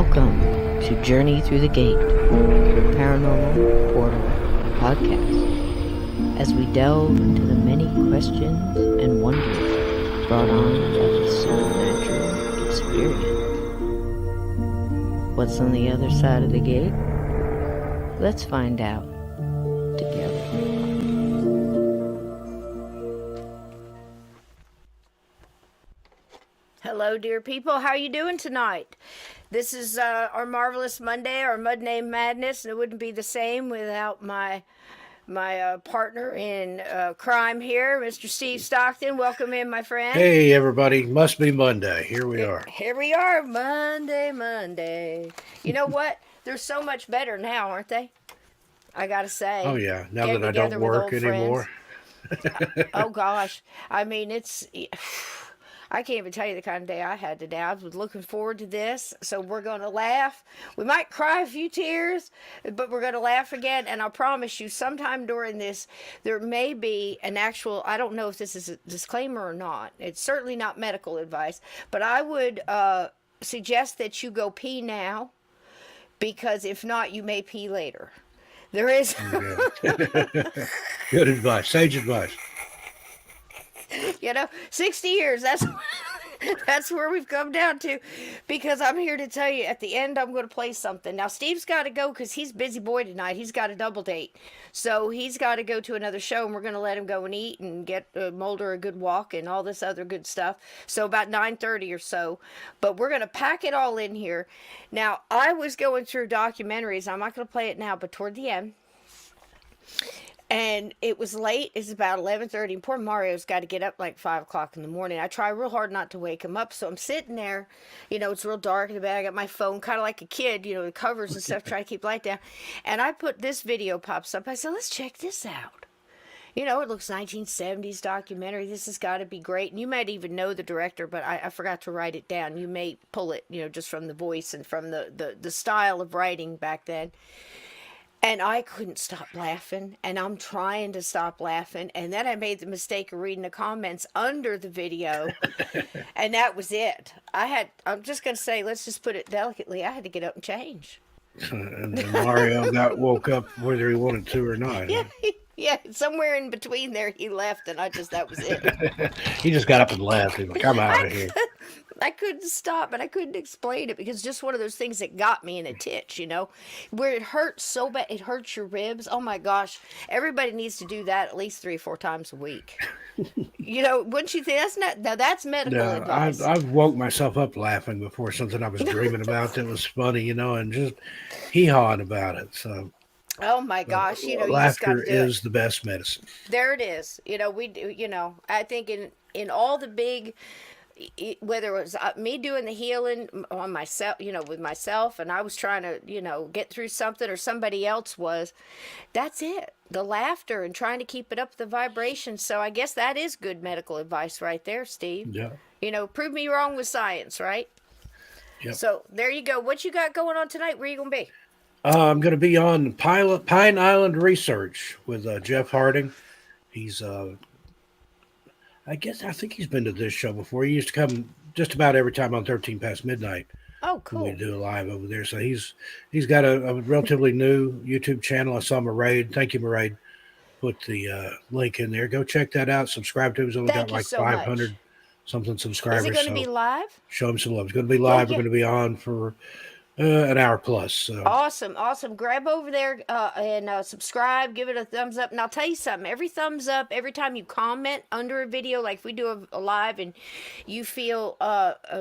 Welcome to Journey Through the Gate, the Paranormal Portal podcast, as we delve into the many questions and wonders brought on by the supernatural experience. What's on the other side of the gate? Let's find out together. Hello, dear people. How are you doing tonight? This is our Marvelous Monday, our Mud Name Madness, and it wouldn't be the same without my partner in crime here, Mr. Steve Stockton. Welcome in, my friend. Hey, everybody. Must be Monday. Here we are. Here we are, Monday. You know what? They're so much better now, aren't they? I got to say. Oh, yeah. Now that I don't work anymore. Oh, gosh. I mean, I can't even tell you the kind of day I had today. I was looking forward to this, so we're going to laugh. We might cry a few tears, but we're going to laugh again. And I promise you, sometime during this, there may be an actual, I don't know if this is a disclaimer or not. It's certainly not medical advice, but I would suggest that you go pee now, because if not, you may pee later. There is. Good advice. Sage advice. 60 years, that's where we've come down to, because I'm here to tell you, at the end, I'm going to play something. Now, Steve's got to go because he's busy boy tonight. He's got a double date. So he's got to go to another show, and we're going to let him go and eat and get Mulder a good walk and all this other good stuff. So about 9:30 or so. But we're going to pack it all in here. Now, I was going through documentaries. I'm not going to play it now, but toward the end. And it was late. It's about 11:30. And poor Mario's got to get up like 5 o'clock in the morning. I try real hard not to wake him up. So I'm sitting there. It's real dark in the bed. I got my phone kind of like a kid, the covers and stuff, try to keep light down. And I put this video pops up. I said, let's check this out. It looks 1970s documentary. This has got to be great. And you might even know the director, but I forgot to write it down. You may pull it, just from the voice and from the style of writing back then. And I couldn't stop laughing, and I'm trying to stop laughing. And then I made the mistake of reading the comments under the video, and that was it. I'm just going to say, let's just put it delicately, I had to get up and change. And Mario woke up whether he wanted to or not. Yeah, somewhere in between there he left, and that was it. He just got up and left. He's like, I'm out of here. I couldn't stop, and I couldn't explain it, because it's just one of those things that got me in a titch, where it hurts so bad. It hurts your ribs. Oh my gosh. Everybody needs to do that at least 3 or 4 times a week. Wouldn't you think that's medical advice? I've woke myself up laughing before, something I was dreaming about that was funny, and just hee-hawing about it. So. Oh my gosh, laughter is the best medicine. There it is. We do, I think in all the big, whether it was me doing the healing on myself, with myself, and I was trying to, get through something, or somebody else was, that's it. The laughter and trying to keep it up, the vibration. So I guess that is good medical advice right there, Steve. Yeah. Prove me wrong with science, right? Yep. So there you go. What you got going on tonight? Where you going to be? I'm going to be on Pine Island Research with Jeff Harding. He's, I think he's been to this show before. He used to come just about every time on 13 Past Midnight. Oh, cool. We do a live over there. So he's got a relatively new YouTube channel. I saw Maraid. Thank you, Maraid. Put the link in there. Go check that out. Subscribe to him. He's only got like 500 something subscribers. Is it going to be live? Show him some love. It's going to be live. We're going to be on for an hour plus. So. Awesome. Grab over there and subscribe. Give it a thumbs up. And I'll tell you something. Every thumbs up, every time you comment under a video, like if we do a live and you feel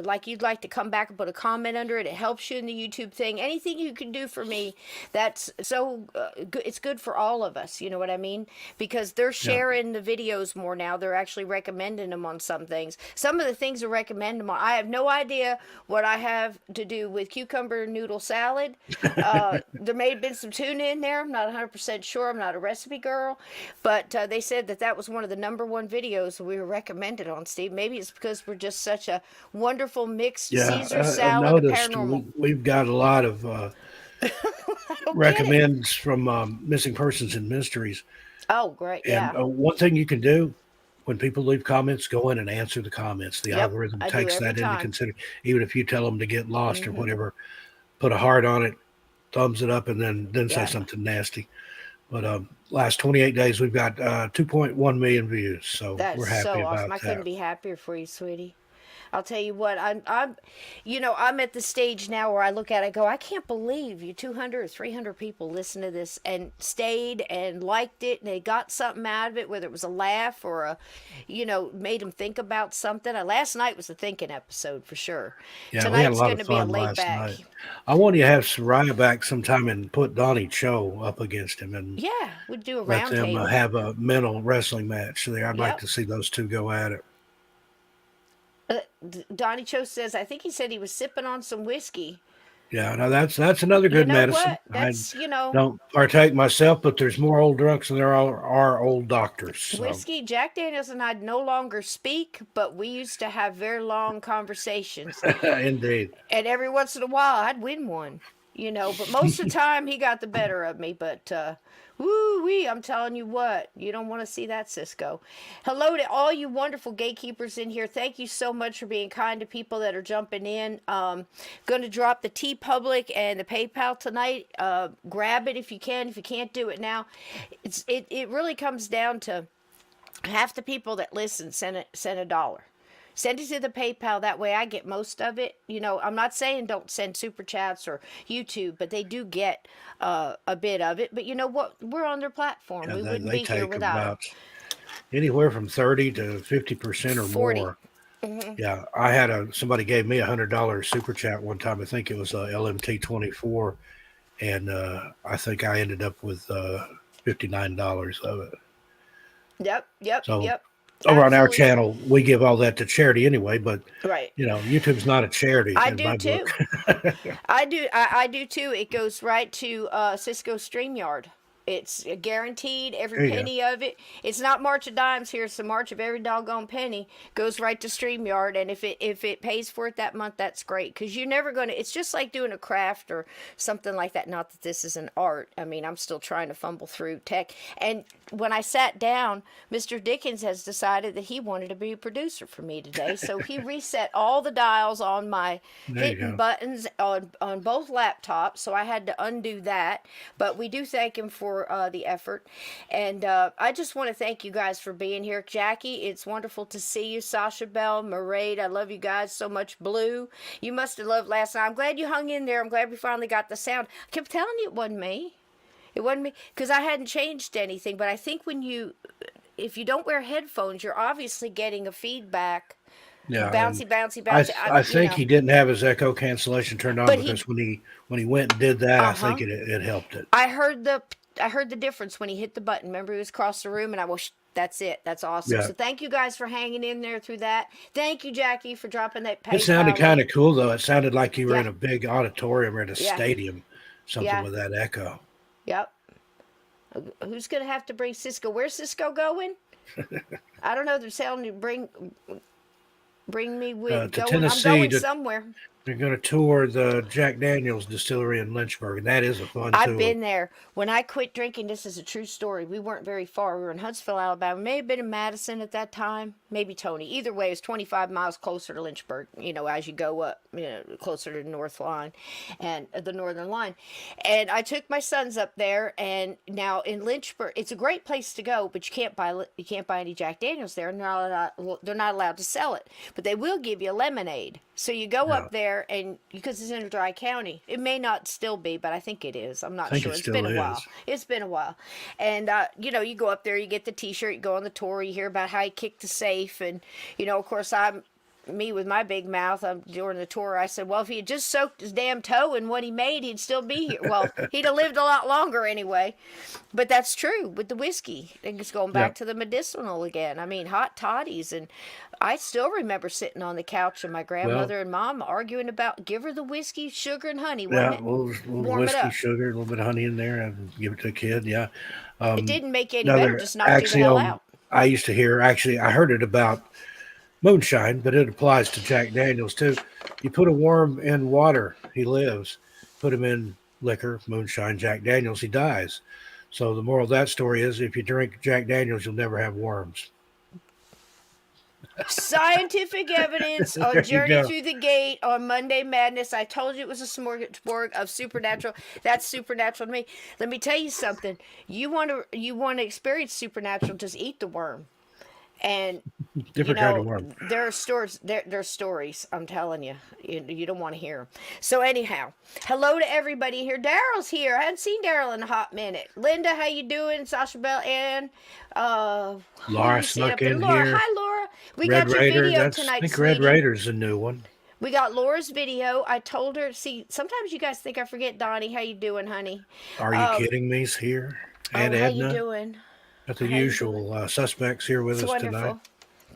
like you'd like to come back and put a comment under it, it helps you in the YouTube thing. Anything you can do for me, that's so good. It's good for all of us. You know what I mean? Because they're sharing the videos more now. They're actually recommending them on some things. Some of the things are recommended them on. I have no idea what I have to do with cucumber noodle salad. There may have been some tuna in there. I'm not 100% sure. I'm not a recipe girl, but they said that was one of the #1 videos we were recommended on, Steve. Maybe it's because we're just such a wonderful mixed Caesar salad of paranormal. We've got a lot of recommends from Missing Persons and Mysteries. Oh, great. And one thing you can do when people leave comments, go in and answer the comments. The algorithm takes that into consideration, even if you tell them to get lost or whatever. put a heart on it, thumbs it up, and then say Yeah. something nasty. But last 28 days, we've got 2.1 million views, so That's we're happy so awesome. about I that. couldn't be happier for you, sweetie. I'll tell you what, I'm at the stage now where I look at it, and go, I can't believe you 200 or 300 people listened to this and stayed and liked it, and they got something out of it, whether it was a laugh or made them think about something. Last night was a thinking episode for sure. Yeah, we had a Tonight's lot going of to be a fun laid last back. night. I want you to have Soraya back sometime and put Donnie Cho up against him and Yeah, we'd do a let round them table. have a mental wrestling match there. I'd like Yep. to see those two go at it. Donnie Cho says, I think he said he was sipping on some whiskey. Yeah, now that's another You good know medicine. what? I That's, don't partake myself, but there's more old drunks than there are old doctors. So whiskey. Jack Daniels and I no longer speak, but we used to have very long conversations. indeed. And every once in a while, I'd win one, but most of the time he got the better of me. But, woo wee, I'm telling you what, you don't want to see that, Cisco. Hello to all you wonderful gatekeepers in here. Thank you so much for being kind to people that are jumping in. Going to drop the T Public and the PayPal tonight. Grab it if you can. If you can't do it now, it really comes down to half the people that listen send $1. Send it to the PayPal. That way I get most of it. I'm not saying don't send super chats or YouTube, but they do get a bit of it. But you know what? We're on their platform. Yeah, We wouldn't they be here take without them. about anywhere from 30 to 50% or 40. more. Yeah, I had somebody gave me $100 super chat one time. I think it was LMT24, and I think I ended up with $59 of it. Yep. So Yep. over on our Absolutely. channel, we give all that to charity anyway. But Right. YouTube's not a charity I in do my too. book. I do too. It goes right to Cisco StreamYard. It's guaranteed, every There you go. penny of it. It's not March of Dimes here. It's the March of every doggone penny. Goes right to StreamYard, and if it pays for it that month, that's great. Because you're never going to. It's just like doing a craft or something like that. Not that this is an art. I mean, I'm still trying to fumble through tech. And when I sat down, Mr. Dickens has decided that he wanted to be a producer for me today. So he reset all the dials on my There you hitting go. buttons on both laptops. So I had to undo that. But we do thank him for the effort. And I just want to thank you guys for being here. Jackie, it's wonderful to see you. Sasha Bell, Maraid, I love you guys so much. Blue, you must have loved last night. I'm glad you hung in there. I'm glad we finally got the sound. I kept telling you it wasn't me. It wasn't me because I hadn't changed anything. But I think if you don't wear headphones, you're obviously getting a feedback. Yeah, Bouncy. I think he didn't have his echo cancellation turned on But because when he went and did that, I think Uh-huh. it helped it. I heard the difference when he hit the button. Remember, he was across the room, and I was. That's it. That's awesome. Yeah. So thank you guys for hanging in there through that. Thank you, Jackie, for dropping that PayPal. It sounded kind of link. cool though. It sounded like you were Yeah. in a big auditorium or at a Yeah. stadium, something Yeah. with that echo. Yep. Who's gonna have to bring Cisco? Where's Cisco going? I don't know. They're telling you bring me with To going. Tennessee I'm going to- somewhere. They're going to tour the Jack Daniels distillery in Lynchburg, and that is a fun tour. I've been there. When I quit drinking, this is a true story. We weren't very far. We were in Huntsville, Alabama. We may have been in Madison at that time. Maybe Tony. Either way, it's 25 miles closer to Lynchburg, as you go up, closer to the North Line and the Northern Line. And I took my sons up there, and now in Lynchburg, it's a great place to go, but you can't buy any Jack Daniels there. They're not allowed to sell it, but they will give you lemonade. So you go up there, and because it's in a dry county, it may not still be, but I think it is. I'm not sure. It It's still been a is. while. It's been a while. And, you go up there, you get the T-shirt, you go on the tour, you hear about how he kicked the safe. And, of course, me with my big mouth during the tour, I said, well, if he had just soaked his damn toe in what he made, he'd still be here. Well, he'd have lived a lot longer anyway. But that's true with the whiskey. It's going back to the medicinal again. I mean, hot toddies. And I still remember sitting on the couch and my grandmother and mom arguing about give her the whiskey, sugar, and honey. Yeah, Wasn't a it? little Warm it whiskey, up. sugar, a little bit of honey in there, and give it to a kid. Yeah. It didn't make it any better, Another just knocked you the hell out. I used to hear, actually, I heard it about moonshine, but it applies to Jack Daniels too. You put a worm in water, he lives. Put him in liquor, moonshine, Jack Daniels, he dies. So the moral of that story is if you drink Jack Daniels, you'll never have worms. Scientific evidence on There you Journey go. Through the Gate on Monday Madness. I told you it was a smorgasbord of supernatural. That's supernatural to me. Let me tell you something. You want to experience supernatural, just eat the worm. And Different kind of worm. there are stories. There are stories. I'm telling you, you don't want to hear them. So anyhow, hello to everybody here. Daryl's here. I hadn't seen Daryl in a hot minute. Linda, how you doing? Sasha Bell and who do Laura we see up snuck there? in Laura. here. Hi, Laura. We Red got your Raider. video I tonight, think sweetie. Red Raider's a new one. We got Laura's video. I told her. See, sometimes you guys think I forget. Donnie, how you doing, honey? Are you kidding me's here? And How you Edna. doing? Got the How you doing? usual suspects here with It's us tonight. wonderful.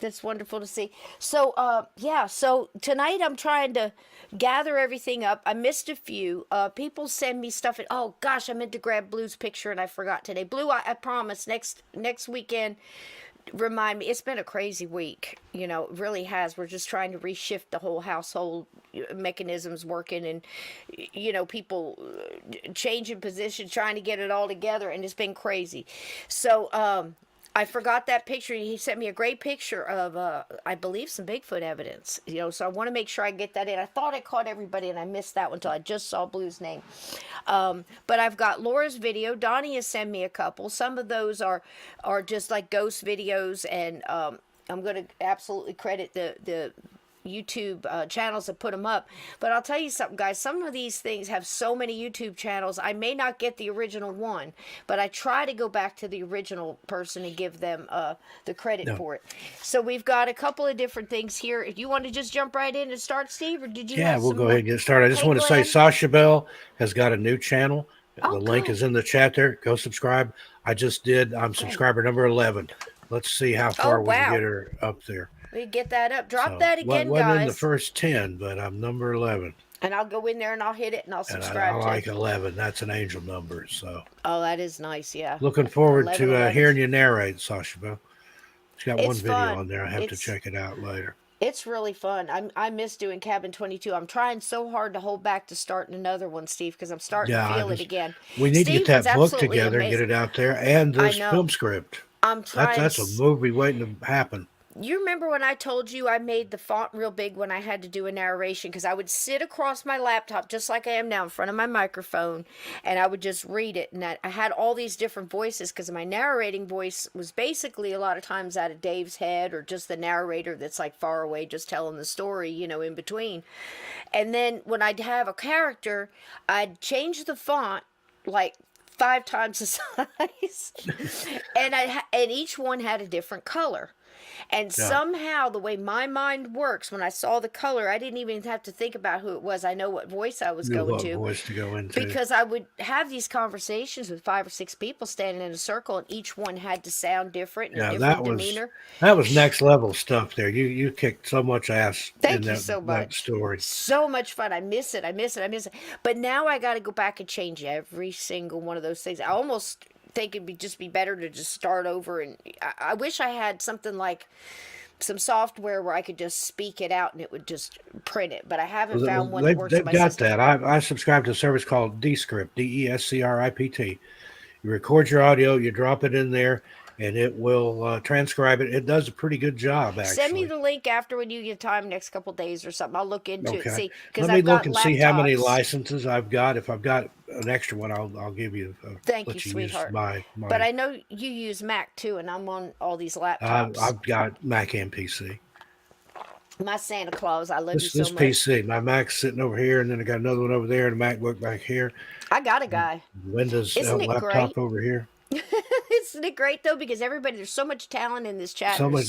That's wonderful to see. So, yeah. So tonight I'm trying to gather everything up. I missed a few. People send me stuff. And oh gosh, I meant to grab Blue's picture and I forgot today. Blue, I promise next weekend. Remind me. It's been a crazy week. It really has. We're just trying to reshift the whole household mechanisms working, and people changing positions, trying to get it all together, and it's been crazy. So, I forgot that picture. He sent me a great picture of, I believe, some Bigfoot evidence. So I want to make sure I get that in. I thought I caught everybody, and I missed that one until I just saw Blue's name. But I've got Laura's video. Donnie has sent me a couple. Some of those are just like ghost videos, and I'm going to absolutely credit the YouTube channels that put them up. But I'll tell you something, guys. Some of these things have so many YouTube channels. I may not get the original one, but I try to go back to the original person and give them the credit for it. So we've got a couple of different things here. You want to just jump right in and start, Steve, or did you? Yeah, we'll go ahead and get started. I just want to say Sasha Bell has got a new channel. The link is in the chat there. Go subscribe. I just did. I'm subscriber number 11. Let's see how far we can get her up there. We get that up. Drop that again, wasn't guys. in the first 10, but I'm number 11. And I'll go in there and I'll hit it and I'll subscribe. And I like 11. That's an angel number. So. Oh, that is nice. Yeah. Looking forward to hearing you narrate, Sasha Bell. She's got one video on there. I have to check it out later. It's really fun. I miss doing Cabin 22. I'm trying so hard to hold back to starting another one, Steve, because I'm starting to feel it again. We need to get that book together and get it out there, and this film script. I'm trying. That's a movie waiting to happen. You remember when I told you I made the font real big when I had to do a narration, because I would sit across my laptop just like I am now in front of my microphone, and I would just read it, and I had all these different voices because my narrating voice was basically a lot of times out of Dave's head, or just the narrator that's like far away just telling the story, in between. And then when I'd have a character, I'd change the font like 5 times the size and each one had a different color. And somehow the way my mind works, when I saw the color, I didn't even have to think about who it was. I know what voice I was going to. Voice to go into. Because I would have these conversations with 5 or 6 people standing in a circle, and each one had to sound different and different demeanor. That was next level stuff there. You kicked so much ass in that story. So much fun. I miss it. But now I got to go back and change every single one of those things. I almost think it'd just be better to just start over, and I wish I had something like some software where I could just speak it out and it would just print it, but I haven't found one that works. They've got that. I subscribe to a service called Descript, DESCRIPT. You record your audio, you drop it in there, and it will transcribe it. It does a pretty good job, actually. Send me the link after when you get time, next couple days or something. I'll look into it. See, let me look and see how many licenses I've got. If I've got an extra one, I'll give you. Thank you, sweetheart. My but I know you use Mac too, and I'm on all these laptops. I've got Mac and PC. My Santa Claus, I love you so much. This PC, my Mac's sitting over here, and then I got another one over there, and a MacBook back here. I got a guy. Windows laptop over here. Isn't it great though? Because there's so much talent in this chat. So much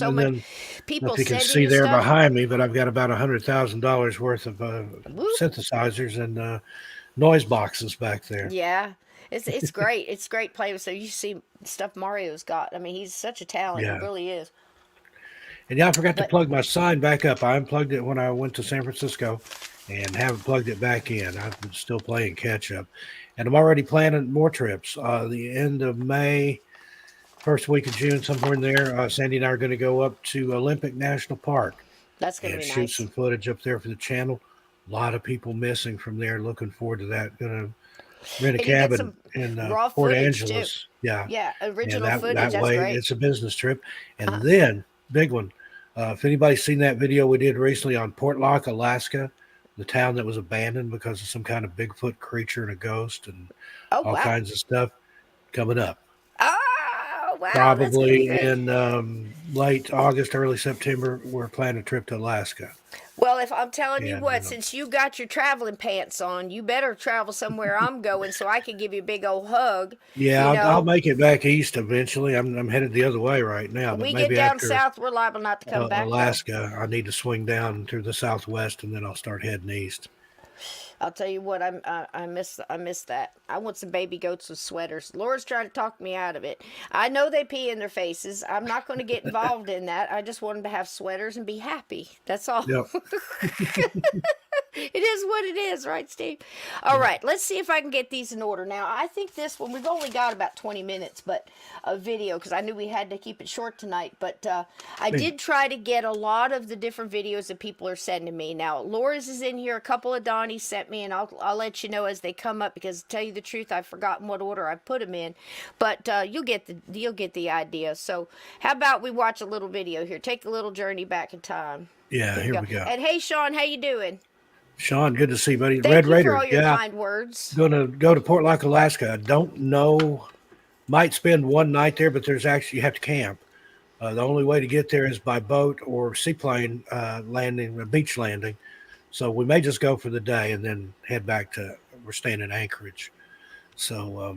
people. You can see there behind me, but I've got about $100,000 worth of synthesizers and noise boxes back there. Yeah, it's great. It's great playing. So you see stuff Mario's got. I mean, he's such a talent. Yeah. He really is. And I forgot to plug my sign back up. I unplugged it when I went to San Francisco, and haven't plugged it back in. I've been still playing catch up. And I'm already planning more trips. The end of May, first week of June, somewhere in there, Sandy and I are going to go up to Olympic National Park. That's going to be nice. Shoot some footage up there for the channel. A lot of people missing from there. Looking forward to that. Going to rent a cabin in Port Angeles. Too. Yeah, original footage. That that's way, great. it's a business trip. And then, big one, If anybody's seen that video we did recently on Portlock, Alaska, the town that was abandoned because of some kind of Bigfoot creature and a ghost and Oh, all wow. kinds of stuff coming up. Oh, wow. That's going to be Probably great. in late August, early September, we're planning a trip to Alaska. Well, if I'm telling you And what, since you got your traveling pants on, you better travel somewhere I'm going so I can give you a big old hug. yeah, You I'll know, make it back east eventually. I'm headed the other way right now, but we get maybe down after south, we're liable not to come back, though. Alaska, I need to swing down through the southwest, and then I'll start heading east. I'll tell you what, I miss that. I want some baby goats with sweaters. Laura's trying to talk me out of it. I know they pee in their faces. I'm not going to get involved in that. I just want them to have sweaters and be happy. That's all. Yep. It is what it is, right, Steve? All right, let's see if I can get these in order. Now, I think this one, we've only got about 20 minutes but of video because I knew we had to keep it short tonight. But I did try to get a lot of the different videos that people are sending me. Now, Laura's is in here. A couple of Donnie sent me, and I'll let you know as they come up because to tell you the truth, I've forgotten what order I put them in. But you'll get the idea. So how about we watch a little video here? Take a little journey back in time. Yeah, here we go. And hey, Sean, how you doing? Sean, good to see you, buddy. Thank Red you Raider. for all your Yeah, kind words. gonna go to Portlock, Alaska. I don't know. Might spend one night there, but there's actually you have to camp. The only way to get there is by boat or seaplane landing, a beach landing. So we may just go for the day and then head back to. We're staying in Anchorage. So,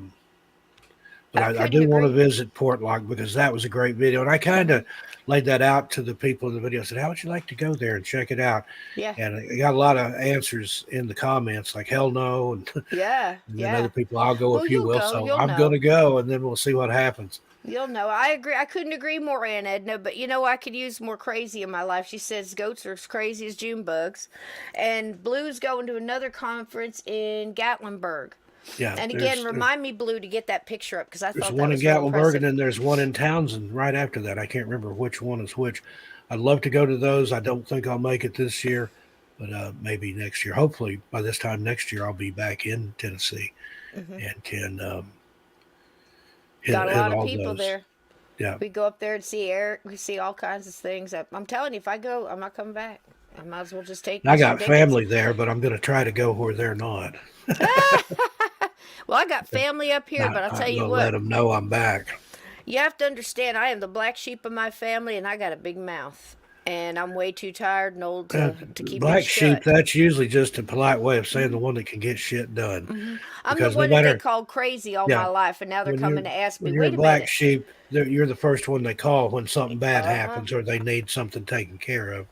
but I do want to visit Portlock because that was a great video, and I kind of laid that out to the people in the video. I said, "How would you like to go there and check it out?" Yeah. And I got a lot of answers in the comments, like "Hell no," and Yeah. and then other people, "I'll go if you will." So You'll I'm know. going to go, and then we'll see what happens. You'll know. I agree. I couldn't agree more, Aunt Edna. But you know, I could use more crazy in my life. She says goats are as crazy as June bugs, and Blue's going to another conference in Gatlinburg. Yeah. And again, remind me, Blue, to get that picture up because I thought there's that one in was real Gatlinburg, impressive. and then there's one in Townsend right after that. I can't remember which one is which. I'd love to go to those. I don't think I'll make it this year, but maybe next year. Hopefully, by this time next year, I'll be back in Tennessee and can Got a lot of all people those. there. Yeah. We go up there and see Eric. We see all kinds of things. I'm telling you, if I go, I'm not coming back. I might as well just take. I got family there, but I'm going to try to go where they're not. Well, I got family up here, but I'll tell you what. Let them know I'm back. You have to understand, I am the black sheep of my family, and I got a big mouth. And I'm way too tired and old to keep black it shut. sheep, that's usually just a polite way of saying the one that can get shit done. I'm the one that they called crazy all my life, and now they're coming to ask me, when you're wait a a black minute. sheep, you're the first one they call when something bad happens or they need something taken care of.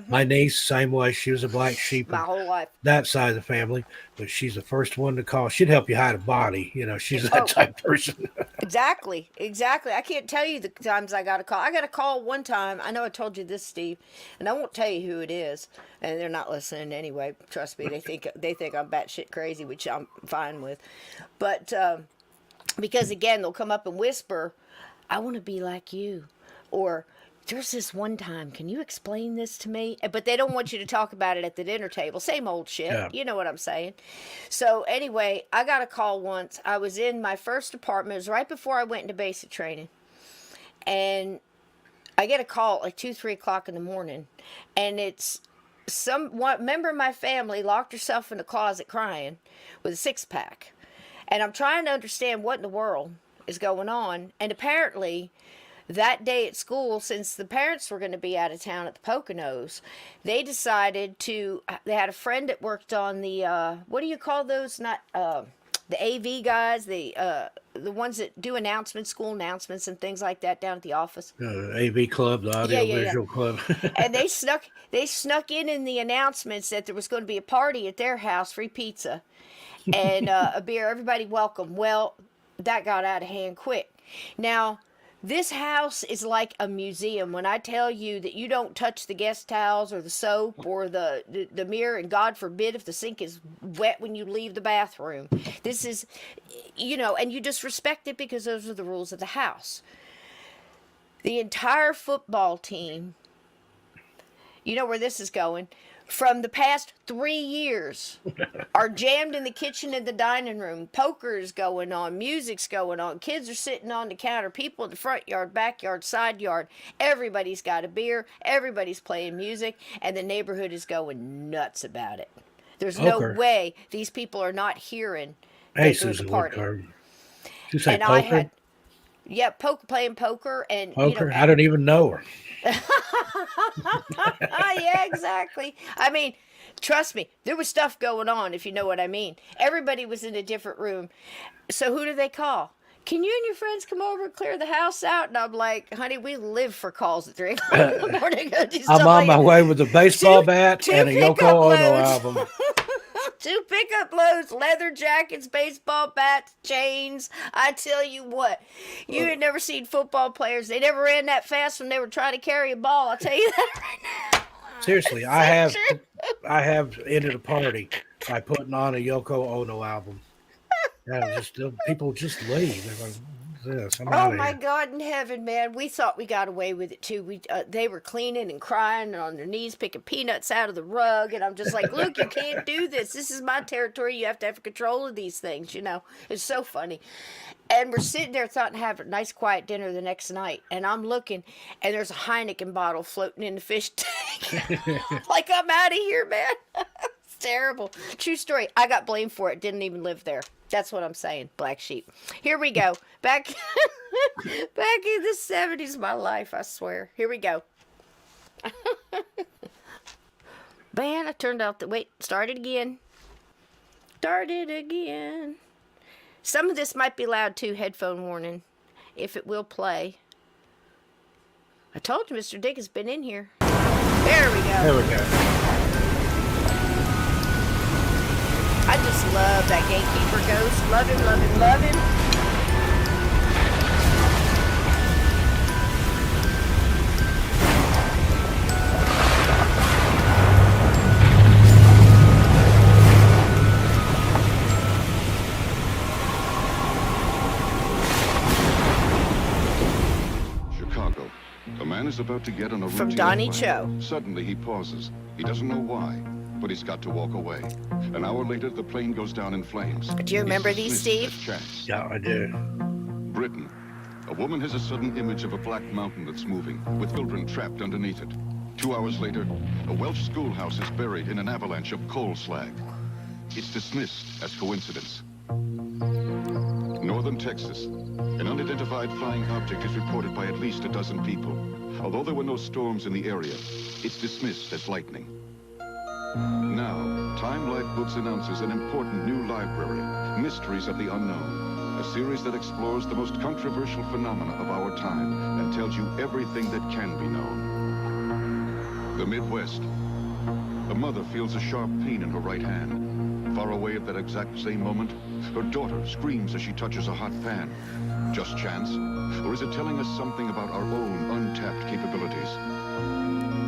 My niece, same way, she was a black sheep. My whole life. That side of the family, but she's the first one to call. She'd help you hide a body. You know, she's that type of person. Exactly. I can't tell you the times I got a call. I got a call one time. I know I told you this, Steve, and I won't tell you who it is. And they're not listening anyway. Trust me, they think I'm batshit crazy, which I'm fine with. But because again, they'll come up and whisper, "I want to be like you," or "There's this one time, can you explain this to me?" But they don't want you to talk about it at the dinner table. Same old shit. Yeah. You know what I'm saying? So anyway, I got a call once. I was in my first apartment. It was right before I went into basic training. And I get a call like 2, 3 o'clock in the morning. And it's one member of my family locked herself in the closet crying with a 6-pack. And I'm trying to understand what in the world is going on. And apparently, that day at school, since the parents were going to be out of town at the Poconos, they decided they had a friend that worked on the, what do you call those? Not, the AV guys, the ones that do announcements, school announcements and things like that down at the office. AV club, the audio visual club. And they snuck in the announcements that there was going to be a party at their house, free pizza and a beer, everybody welcome. Well, that got out of hand quick. Now, this house is like a museum. When I tell you that you don't touch the guest towels or the soap or the mirror, and God forbid if the sink is wet when you leave the bathroom. This is, and you just respect it because those are the rules of the house. The entire football team, you know where this is going, from the past 3 years are jammed in the kitchen and the dining room. Poker's going on, music's going on, kids are sitting on the counter, people in the front yard, backyard, side yard. Everybody's got a beer, everybody's playing music, and the neighborhood is going nuts about it. There's no way these people are not hearing that there's a party. Did you say and poker? I had, playing poker. And poker? I don't even know her. Yeah, exactly. I mean, trust me, there was stuff going on, if you know what I mean. Everybody was in a different room. So who do they call? Can you and your friends come over and clear the house out? And I'm like, honey, we live for calls at 3 o'clock in the morning. I'm on my way with a baseball bat and a Yoko Ono album. 2 pickup loads, leather jackets, baseball bats, chains. I tell you what, you had never seen football players. They never ran that fast when they were trying to carry a ball. I'll tell you that right now. Seriously, I have ended a party by putting on a Yoko Ono album. Yeah, people just leave. They're like, this? Oh my God in heaven, man! We thought we got away with it too. They were cleaning and crying and on their knees, picking peanuts out of the rug, and I'm just like, look, you can't do this. This is my territory. You have to have control of these things. It's so funny. And we're sitting there, thought to have a nice quiet dinner the next night, and I'm looking, and there's a Heineken bottle floating in the fish tank. Like, I'm out of here, man. It's terrible. True story. I got blamed for it. Didn't even live there. That's what I'm saying, black sheep. Here we go. Back in the 70s, my life, I swear. Here we go. Man, I turned out start it again. Start it again. Some of this might be loud too, headphone warning, if it will play. I told you Mr. Dick has been in here. There we go. There we go. I just love that gatekeeper ghost. Love him, love him, love him. Chicago. A man is about to get on a From Donnie Cho. Suddenly he pauses. He doesn't know why, but he's got to walk away. An hour later, the plane goes down in flames. Do you remember these, Steve? Yeah, I do. Britain. A woman has a sudden image of a black mountain that's moving, with children trapped underneath it. 2 hours later, a Welsh schoolhouse is buried in an avalanche of coal slag. It's dismissed as coincidence. Northern Texas. An unidentified flying object is reported by at least a dozen people. Although there were no storms in the area, it's dismissed as lightning. Now, Time Life Books announces an important new library, Mysteries of the Unknown, a series that explores the most controversial phenomena of our time and tells you everything that can be known. The Midwest. A mother feels a sharp pain in her right hand. Far away at that exact same moment, her daughter screams as she touches a hot pan. Just chance? Or is it telling us something about our own untapped capabilities?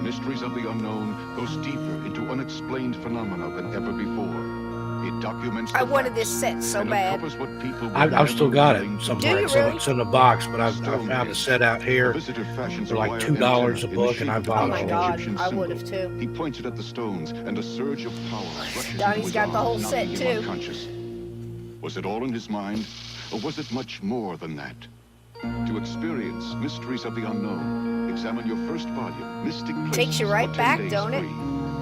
Mysteries of the Unknown goes deeper into unexplained phenomena than ever before. It documents. I wanted this set so bad. I've still got it somewhere. Do you really? It's in a box, but I found a set out here for like $2 a book, and I bought it. Oh my God, I would have too. He pointed at the stones, and a surge of power rushes Donnie's got the whole set too. Unconscious. Was it all in his mind, or was it much more than that? To experience Mysteries of the Unknown, examine your first volume, Mystic Places. Takes you right back, don't it?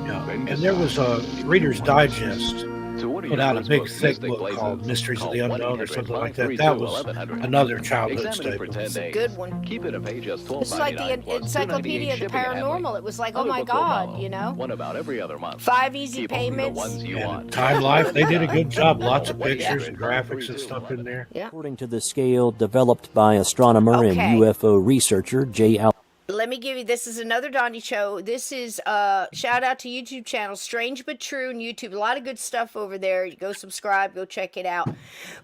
Yeah, and there was a Reader's Digest put out a big thick book called Mysteries of the Unknown or something like that. That was another childhood staple. It's a good one. Keep it and pay just This is like the Encyclopedia of the Paranormal. It was like, oh my God, you know? One about every other month. 5 easy Keep only the payments. ones you want. And Time Life, they did a good job. Lots of pictures and graphics and stuff in there. Yeah. According to the scale developed by astronomer and UFO researcher J. Al. Let me give you, this is another Donnie Cho. This is, shout out to YouTube channel, Strange But True on YouTube. A lot of good stuff over there. You go subscribe, go check it out.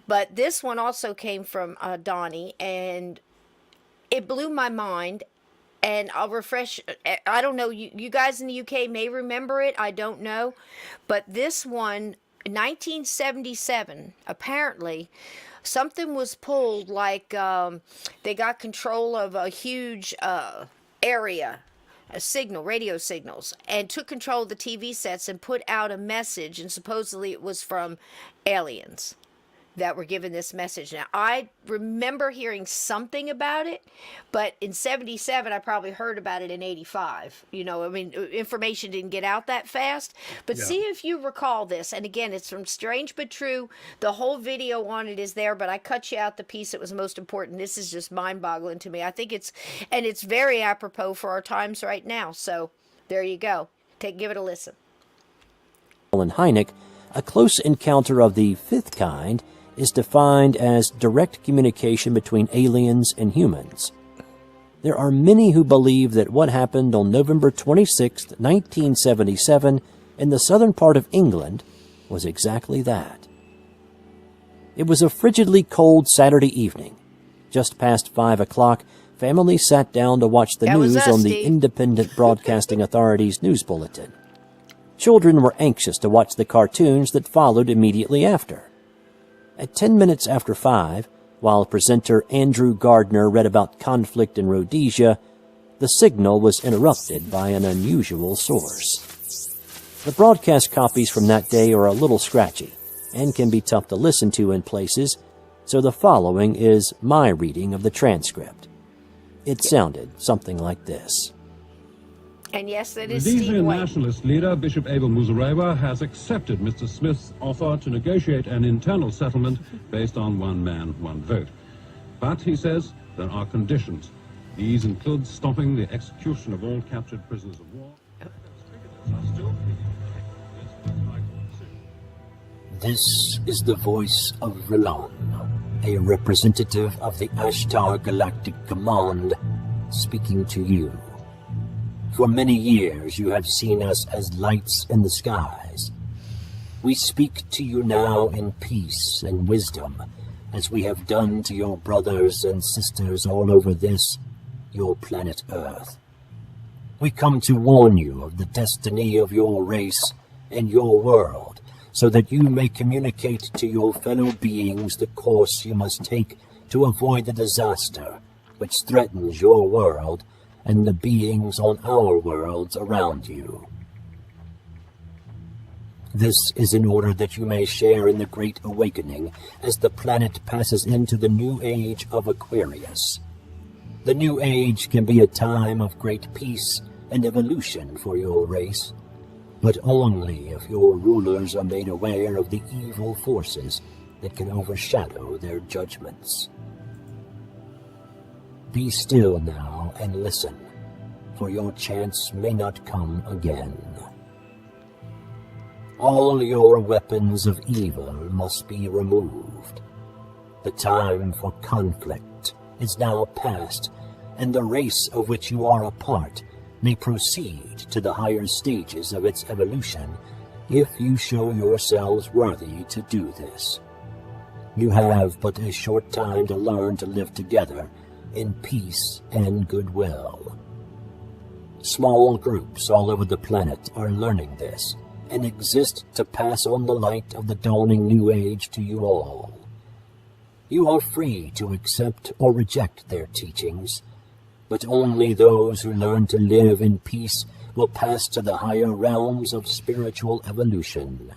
But this one also came from Donnie, and it blew my mind. And I'll refresh, I don't know, you guys in the UK may remember it, I don't know. But this one, 1977, apparently, something was pulled, like they got control of a huge area radio signals, and took control of the TV sets and put out a message, and supposedly it was from aliens that were given this message. Now, I remember hearing something about it, but in 77, I probably heard about it in 85. You know, I mean, information didn't get out that fast. But see if you recall this. And again, it's from Strange But True. The whole video on it is there, but I cut you out the piece that was most important. This is just mind-boggling to me. I think it's very apropos for our times right now. So there you go. Give it a listen. And Hynek, a close encounter of the fifth kind is defined as direct communication between aliens and humans. There are many who believe that what happened on November 26, 1977, in the southern part of England was exactly that. It was a frigidly cold Saturday evening. Just past 5 o'clock, families sat down to watch the news on the Independent Broadcasting Authority's news bulletin. Children were anxious to watch the cartoons that followed immediately after. At 10 minutes after 5, while presenter Andrew Gardner read about conflict in Rhodesia, the signal was interrupted by an unusual source. The broadcast copies from that day are a little scratchy and can be tough to listen to in places, so the following is my reading of the transcript. It sounded something like this. And yes, that is Steve Rhodesian Wayne. nationalist leader Bishop Abel Muzorewa has accepted Mr. Smith's offer to negotiate an internal settlement based on one man, one vote. But, he says, there are conditions. These include stopping the execution of all captured prisoners of war. This is the voice of Rilan, a representative of the Ashtar Galactic Command, speaking to you. For many years you have seen us as lights in the skies. We speak to you now in peace and wisdom, as we have done to your brothers and sisters all over this, your planet Earth. We come to warn you of the destiny of your race and your world, so that you may communicate to your fellow beings the course you must take to avoid the disaster which threatens your world and the beings on our worlds around you. This is in order that you may share in the Great Awakening as the planet passes into the new age of Aquarius. The new age can be a time of great peace and evolution for your race, but only if your rulers are made aware of the evil forces that can overshadow their judgments. Be still now and listen, for your chance may not come again. All your weapons of evil must be removed. The time for conflict is now past, and the race of which you are a part may proceed to the higher stages of its evolution if you show yourselves worthy to do this. You have but a short time to learn to live together in peace and goodwill. Small groups all over the planet are learning this and exist to pass on the light of the dawning new age to you all. You are free to accept or reject their teachings, but only those who learn to live in peace will pass to the higher realms of spiritual evolution.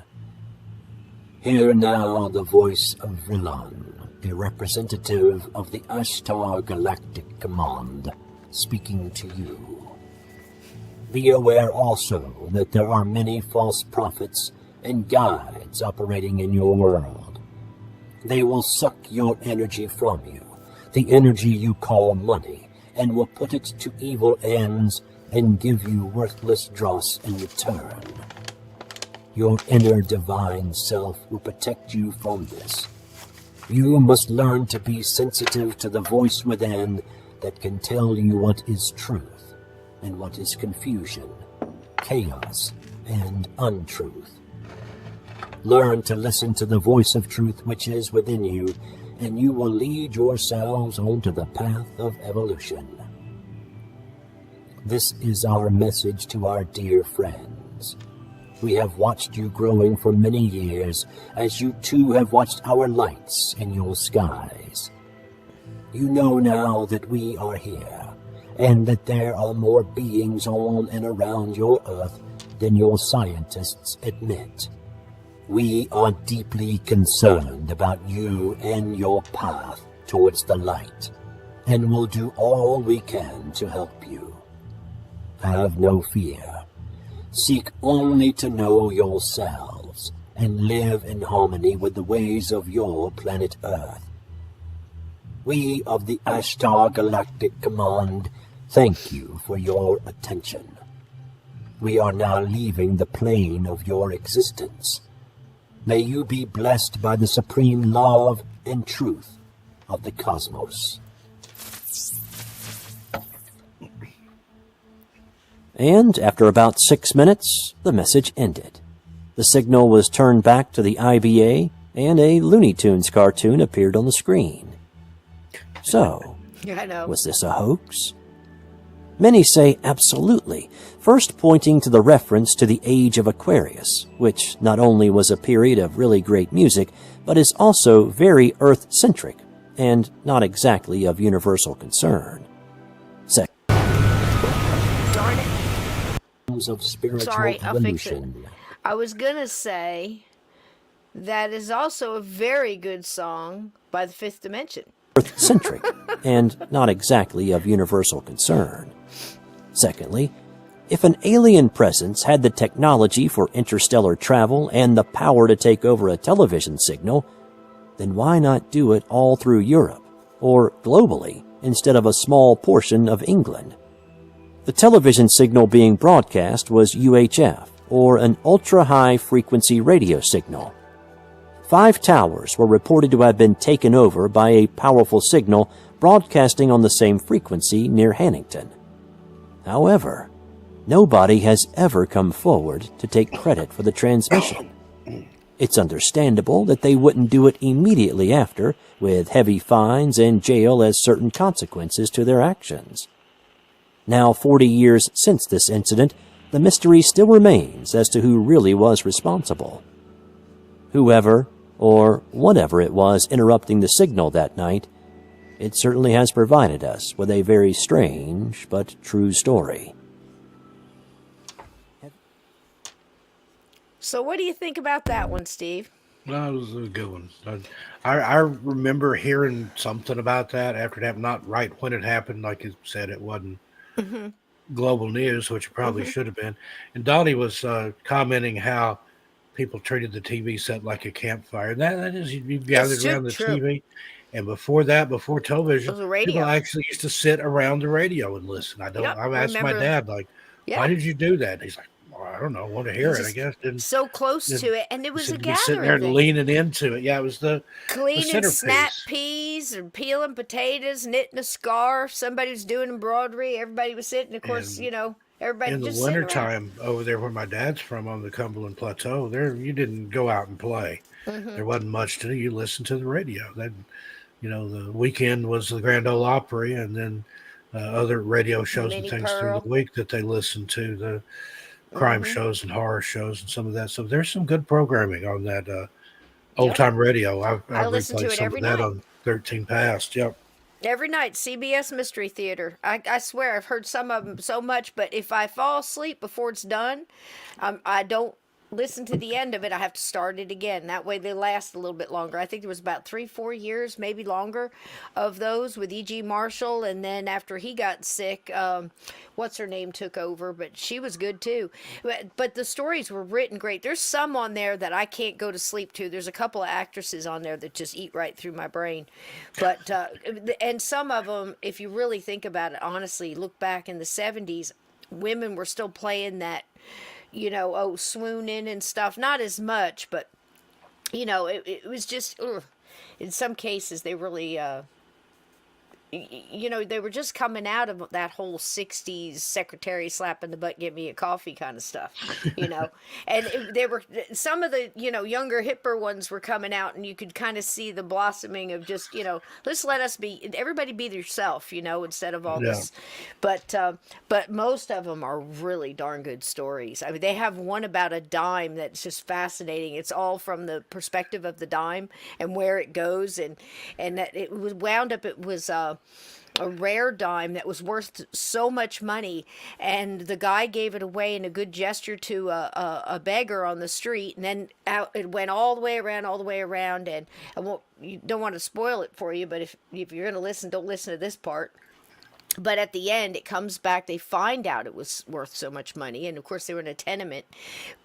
Hear now the voice of Rilan, a representative of the Ashtar Galactic Command, speaking to you. Be aware also that there are many false prophets and guides operating in your world. They will suck your energy from you, the energy you call money, and will put it to evil ends and give you worthless dross in return. Your inner divine self will protect you from this. You must learn to be sensitive to the voice within that can tell you what is truth and what is confusion, chaos, and untruth. Learn to listen to the voice of truth which is within you, and you will lead yourselves onto the path of evolution. This is our message to our dear friends. We have watched you growing for many years, as you too have watched our lights in your skies. You know now that we are here, and that there are more beings on and around your Earth than your scientists admit. We are deeply concerned about you and your path towards the light, and will do all we can to help you. Have no fear. Seek only to know yourselves and live in harmony with the ways of your planet Earth. We of the Ashtar Galactic Command thank you for your attention. We are now leaving the plane of your existence. May you be blessed by the supreme love and truth of the cosmos. And after about 6 minutes, the message ended. The signal was turned back to the IBA, and a Looney Tunes cartoon appeared on the screen. So, I know. was this a hoax? Many say absolutely, first pointing to the reference to the Age of Aquarius, which not only was a period of really great music, but is also very Earth-centric, and not exactly of universal concern. Darn it. Of spiritual Sorry, I'll fix it. evolution. I was gonna say that is also a very good song by the Fifth Dimension. Earth-centric, and not exactly of universal concern. Secondly, if an alien presence had the technology for interstellar travel and the power to take over a television signal, then why not do it all through Europe, or globally, instead of a small portion of England? The television signal being broadcast was UHF, or an ultra-high frequency radio signal. 5 towers were reported to have been taken over by a powerful signal broadcasting on the same frequency near Hannington. However, nobody has ever come forward to take credit for the transmission. It's understandable that they wouldn't do it immediately after, with heavy fines and jail as certain consequences to their actions. Now, 40 years since this incident, the mystery still remains as to who really was responsible. Whoever, or whatever it was interrupting the signal that night, it certainly has provided us with a very strange but true story. So what do you think about that one, Steve? No, it was a good one. I remember hearing something about that after that, not right when it happened. Like you said, it wasn't global news, which it probably should have been. And Donnie was commenting how people treated the TV set like a campfire. And that is, you gathered around the TV. And before that, before television, people actually used to sit around the radio and listen. I asked my dad, like, why did you do that? And he's like, I don't know. I want to hear it. I guess didn't so close to it, and it was a gathering. Sitting there and leaning into it. Yeah, it was the cleaning snap peas and peeling potatoes, knitting a scarf. Somebody was doing embroidery. Everybody was sitting. Of course, everybody in just the wintertime over there where my dad's from on the Cumberland Plateau. There, you didn't go out and play. There wasn't much to do. You listened to the radio. Then, the weekend was the Grand Ole Opry, and then other radio shows and things through the week that they listened to. The crime shows and horror shows and some of that. So there's some good programming on that old time radio. I listen to it every night on 13 Past. Yep. Every night, CBS Mystery Theater. I swear I've heard some of them so much, but if I fall asleep before it's done, I don't listen to the end of it. I have to start it again. That way they last a little bit longer. I think there was about 3-4 years, maybe longer, of those with E.G. Marshall. And then after he got sick, what's her name took over, but she was good too. But the stories were written great. There's some on there that I can't go to sleep to. There's a couple of actresses on there that just eat right through my brain. But and some of them, if you really think about it, honestly, look back in the 70s, women were still playing that, swooning and stuff. Not as much, but, it was just, in some cases, they really, they were just coming out of that whole 60s secretary slapping the butt, get me a coffee kind of stuff, and they were, some of the, younger, hipper ones were coming out, and you could kind of see the blossoming of just, let's let us be, everybody be yourself, instead of all this. But most of them are really darn good stories. I mean, they have one about a dime that's just fascinating. It's all from the perspective of the dime and where it goes, and that it was wound up, it was, a rare dime that was worth so much money, and the guy gave it away in a good gesture to a beggar on the street, and then out it went all the way around, and I won't, you don't want to spoil it for you, but if you're going to listen, don't listen to this part. But at the end, it comes back. They find out it was worth so much money. And, of course, they were in a tenement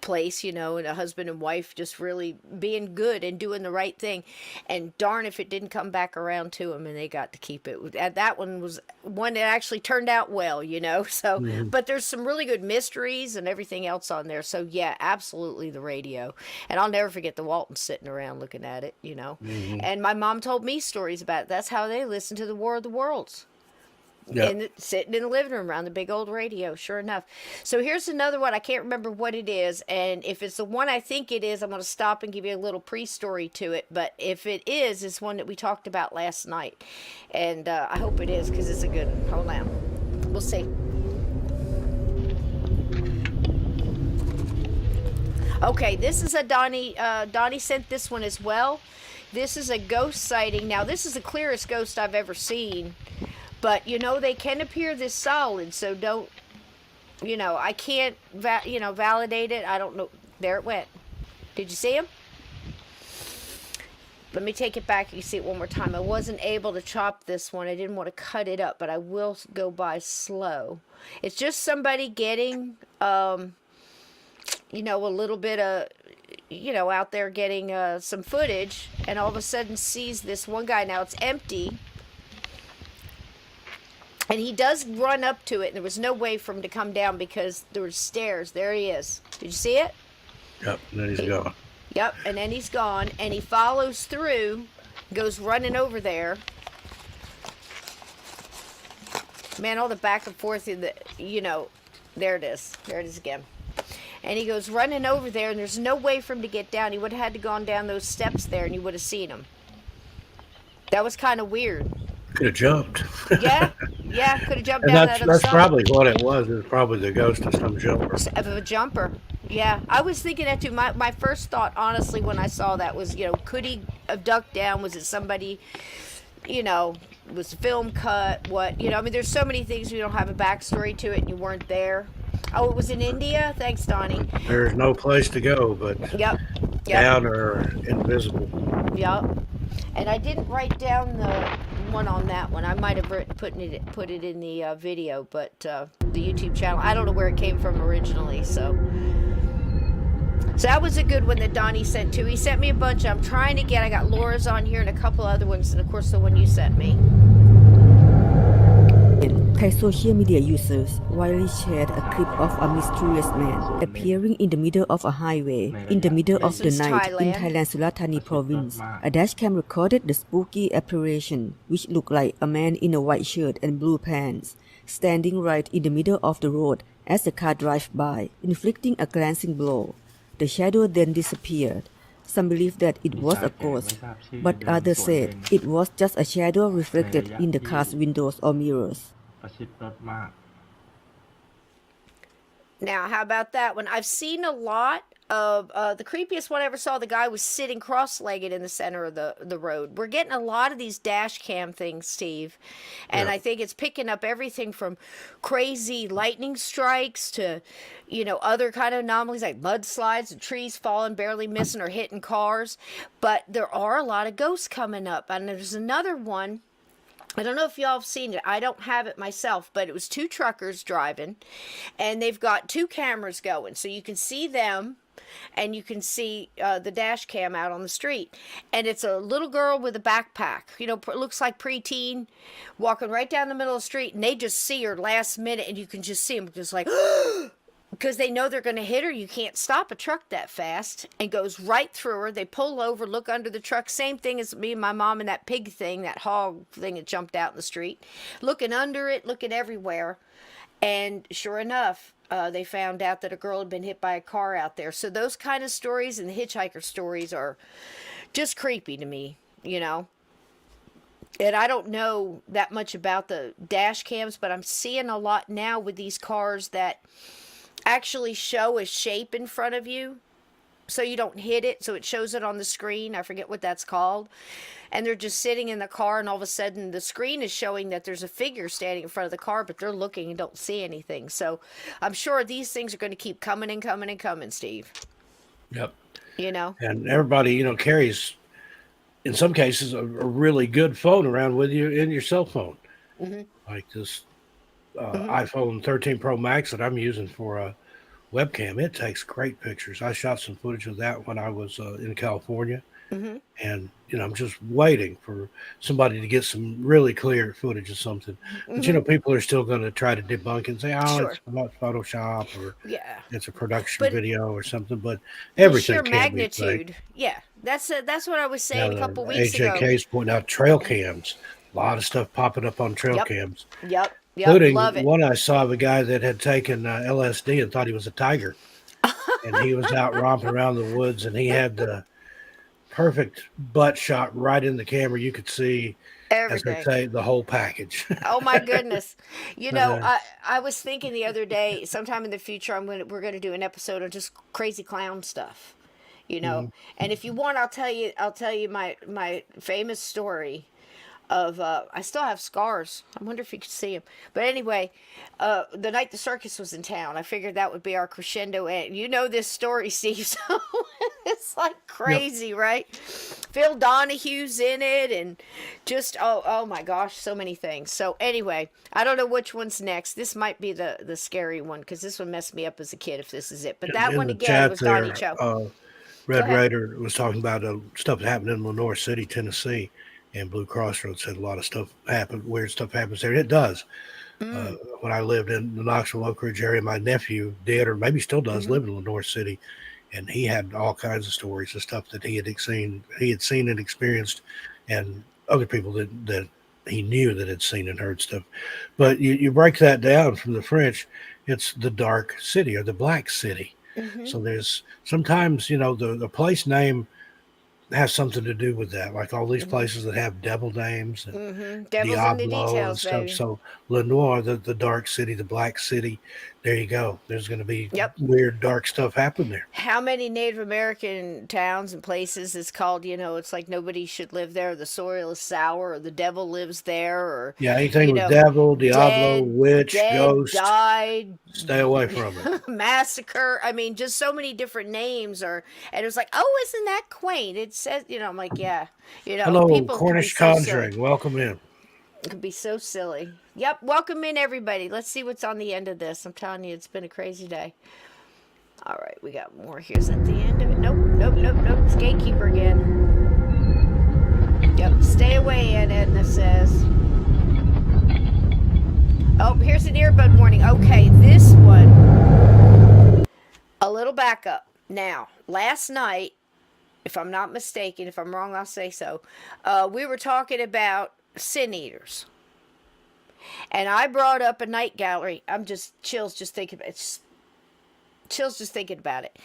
place, and a husband and wife just really being good and doing the right thing. And darn if it didn't come back around to them, and they got to keep it. That one was one that actually turned out well, So, But there's some really good mysteries and everything else on there. So, yeah, absolutely the radio. And I'll never forget the Waltons sitting around looking at it, And my mom told me stories about it. That's how they listened to the War of the Worlds. Yeah. And sitting in the living room around the big old radio, sure enough. So here's another one. I can't remember what it is. And if it's the one I think it is, I'm going to stop and give you a little pre-story to it. But if it is, it's one that we talked about last night. And I hope it is, because it's a good one. Hold on. We'll see. Okay, this is a Donnie. Donnie sent this one as well. This is a ghost sighting. Now, this is the clearest ghost I've ever seen. But, they can appear this solid, so don't, I can't, validate it. I don't know. There it went. Did you see him? Let me take it back. You see it one more time. I wasn't able to chop this one. I didn't want to cut it up, but I will go by slow. It's just somebody getting, a little bit of, out there getting some footage, and all of a sudden sees this one guy. Now, it's empty. And he does run up to it, and there was no way for him to come down because there were stairs. There he is. Did you see it? Yep, and then he's gone. Yep, and then he's gone, and he follows through, goes running over there. Man, all the back and forth in the, there it is. There it is again. And he goes running over there, and there's no way for him to get down. He would have had to gone down those steps there, and you would have seen him. That was kind of weird. Could have jumped. Yeah, could have jumped And down that's that other side. probably what it was. It was probably the ghost of some jumper. Of a jumper. Yeah, I was thinking that too. My first thought, honestly, when I saw that was, could he have ducked down? Was it somebody, was the film cut? What? There's so many things we don't have a backstory to it, and you weren't there. Oh, it was in India? Thanks, Donnie. There's no place to go but Yep. down or invisible. Yep. And I didn't write down the one on that one. I might have put it in the video, but the YouTube channel, I don't know where it came from originally. So that was a good one that Donnie sent too. He sent me a bunch. I got Laura's on here and a couple other ones, and of course the one you sent me. Thai social media users widely shared a clip of a mysterious man appearing in the middle of a highway in the middle of the night in Thailand's Surat Thani province. A dashcam recorded the spooky apparition, which looked like a man in a white shirt and blue pants, standing right in the middle of the road as the car drives by, inflicting a glancing blow. The shadow then disappeared. Some believe that it was a ghost, but others said it was just a shadow reflected in the car's windows or mirrors. Now, how about that one? I've seen a lot of the creepiest one I ever saw. The guy was sitting cross-legged in the center of the road. We're getting a lot of these dash cam things, Steve, and I think it's picking up everything from crazy lightning strikes to, other kind of anomalies like mudslides and trees falling, barely missing or hitting cars. But there are a lot of ghosts coming up, and there's another one. I don't know if y'all have seen it. I don't have it myself, but it was two truckers driving, and they've got two cameras going, so you can see them, and you can see the dash cam out on the street. And it's a little girl with a backpack, looks like preteen, walking right down the middle of the street, and they just see her last minute, and you can just see them just like, because they know they're going to hit her. You can't stop a truck that fast, and goes right through her. They pull over, look under the truck. Same thing as me and my mom and that pig thing, that hog thing that jumped out in the street. Looking under it, looking everywhere. And sure enough, they found out that a girl had been hit by a car out there. So those kind of stories and the hitchhiker stories are just creepy to me, And I don't know that much about the dash cams, but I'm seeing a lot now with these cars that actually show a shape in front of you, so you don't hit it, so it shows it on the screen. I forget what that's called. And they're just sitting in the car, and all of a sudden the screen is showing that there's a figure standing in front of the car, but they're looking and don't see anything. So I'm sure these things are going to keep coming and coming and coming, Steve. Yep. You know? And everybody, you know, carries, in some cases, a really good phone around with you in your cell phone. Like this iPhone 13 Pro Max that I'm using for a webcam. It takes great pictures. I shot some footage of that when I was in California. And, you know, I'm just waiting for somebody to get some really clear footage of something. But, you know, people are still going to try to debunk and say, oh, it's not Photoshop or it's a production video or something. But everything sheer can magnitude. be fake. Yeah, that's what I was saying a couple weeks ago. AJK's pointing out trail cams. A lot of stuff popping up on trail cams. Yep. Including Love it. one I saw of a guy that had taken LSD and thought he was a tiger. And he was out romping around the woods, and he had the perfect butt shot right in the camera. You could see, everything. as they say, the whole package. Oh my goodness. You know, I was thinking the other day, sometime in the future, we're going to do an episode on just crazy clown stuff, you know. And if you want, I'll tell you my famous story of I still have scars. I wonder if you could see them. But anyway, the night the circus was in town, I figured that would be our crescendo. And you know this story, Steve, so it's like crazy, right? Phil Donahue's in it, and just oh my gosh, so many things. So anyway, I don't know which one's next. This might be the scary one, because this one messed me up as a kid, if this is it. But that one again was Donnie Cho. Red Raider was talking about stuff that happened in Lenore City, Tennessee. And Blue Crossroads said a lot of stuff happened, weird stuff happens there. It does. When I lived in the Knoxville, Oak Ridge area, my nephew did, or maybe still does, live in Lenore City, and he had all kinds of stories of stuff that he had seen and experienced, and other people that he knew that had seen and heard stuff. But you break that down from the French, it's the dark city or the black city. So there's sometimes, you know, the place name has something to do with that, like all these places that have devil names and Diablo and stuff. Baby. So Lenore, the dark city, the black city, there you go. There's going to be weird, dark stuff happen there. How many Native American towns and places it's called, you know, it's like nobody should live there. The soil is sour, or the devil lives there, or anything with devil, Diablo, witch, ghost, died, stay away from it. Massacre. I mean, just so many different names and it was like, oh, isn't that quaint? It says, you know, I'm like, yeah, you know, hello, people Cornish Conjuring, welcome in. It could be so silly. Yep, welcome in everybody. Let's see what's on the end of this. I'm telling you, it's been a crazy day. All right, we got more. Here's at the end of it. Nope. It's Gatekeeper again. Yep, stay away, Edna says. Oh, here's an earbud warning. Okay, this one. A little backup. Now, last night, if I'm not mistaken, if I'm wrong, I'll say so. We were talking about sin eaters, and I brought up a night gallery. I'm just chills just thinking about it. Chills just thinking about it.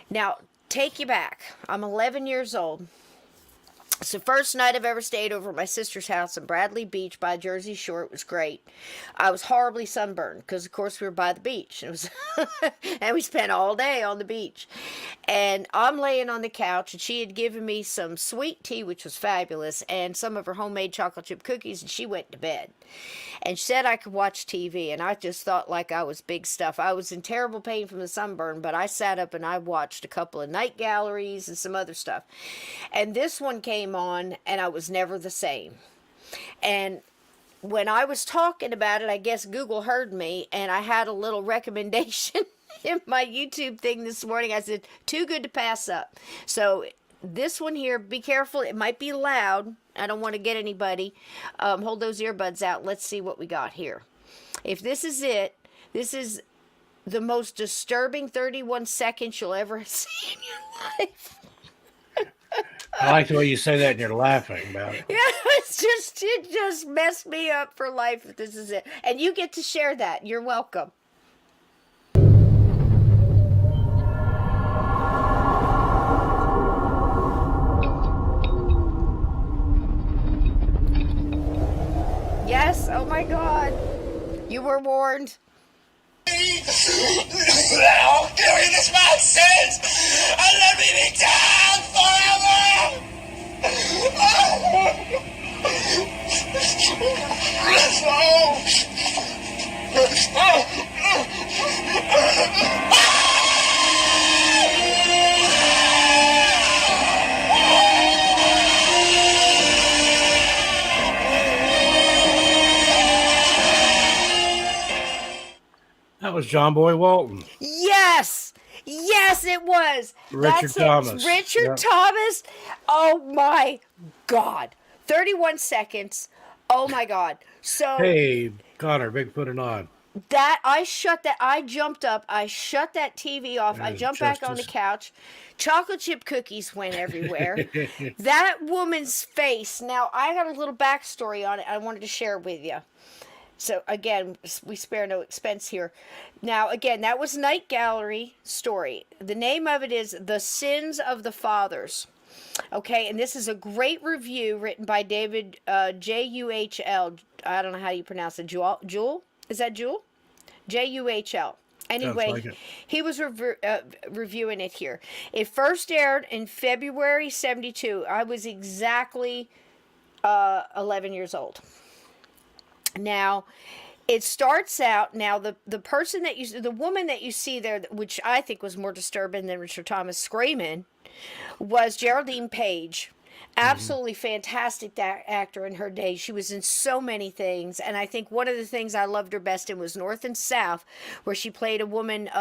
Now, take you back. I'm 11 years old. It's the first night I've ever stayed over at my sister's house in Bradley Beach by Jersey Shore. It was great. I was horribly sunburned because, of course, we were by the beach. It was and we spent all day on the beach. And I'm laying on the couch, and she had given me some sweet tea, which was fabulous, and some of her homemade chocolate chip cookies, and she went to bed. And she said I could watch TV, and I just thought like I was big stuff. I was in terrible pain from the sunburn, but I sat up and I watched a couple of night galleries and some other stuff. And this one came on, and I was never the same. And when I was talking about it, I guess Google heard me, and I had a little recommendation in my YouTube thing this morning. I said, too good to pass up. So this one here, be careful. It might be loud. I don't want to get anybody. Hold those earbuds out. Let's see what we got here. If this is it, this is the most disturbing 31 seconds you'll ever see in your life. I like the way you say that and you're laughing about it. Yeah, it just messed me up for life if this is it. And you get to share that. You're welcome. Yes, oh my God. You were warned. How carry this man says, and let me was John Boy Walton. Yes, it was. Richard Thomas. Richard Thomas. Oh my God. 31 seconds. Oh my God. So hey, Connor, Bigfoot and on. I jumped up, I shut that TV off, I jumped back on the couch, chocolate chip cookies went everywhere. That woman's face, now I got a little backstory on it I wanted to share with you. So again, we spare no expense here. Now again, that was Night Gallery story. The name of it is The Sins of the Fathers. Okay, and this is a great review written by David Juhl. I don't know how you pronounce it. Juhl? Is that Juhl? Juhl. Anyway, like he was reviewing it here. It first aired in February 1972. I was exactly 11 years old. Now, it starts out, now the woman that you see there, which I think was more disturbing than Richard Thomas screaming, was Geraldine Page. Absolutely fantastic actor in her day. She was in so many things, and I think one of the things I loved her best in was North and South, where she played a woman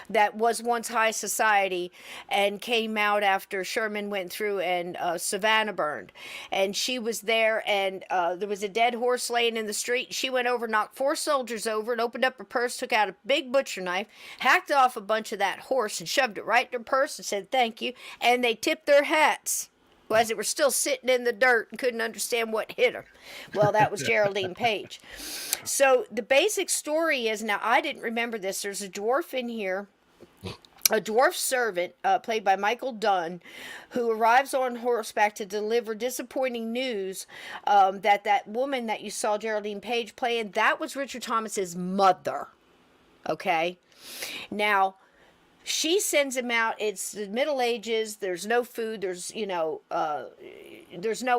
that was once high society and came out after Sherman went through and Savannah burned. And she was there, and there was a dead horse laying in the street. She went over, knocked 4 soldiers over, and opened up her purse, took out a big butcher knife, hacked off a bunch of that horse, and shoved it right in her purse and said thank you, and they tipped their hats. As they were still sitting in the dirt and couldn't understand what hit her. Well, that was Geraldine Page. So the basic story is, now I didn't remember this, there's a dwarf in here, a dwarf servant played by Michael Dunn, who arrives on horseback to deliver disappointing news that woman that you saw Geraldine Page playing, that was Richard Thomas's mother. Okay? Now, she sends him out. It's the Middle Ages. There's no food. There's no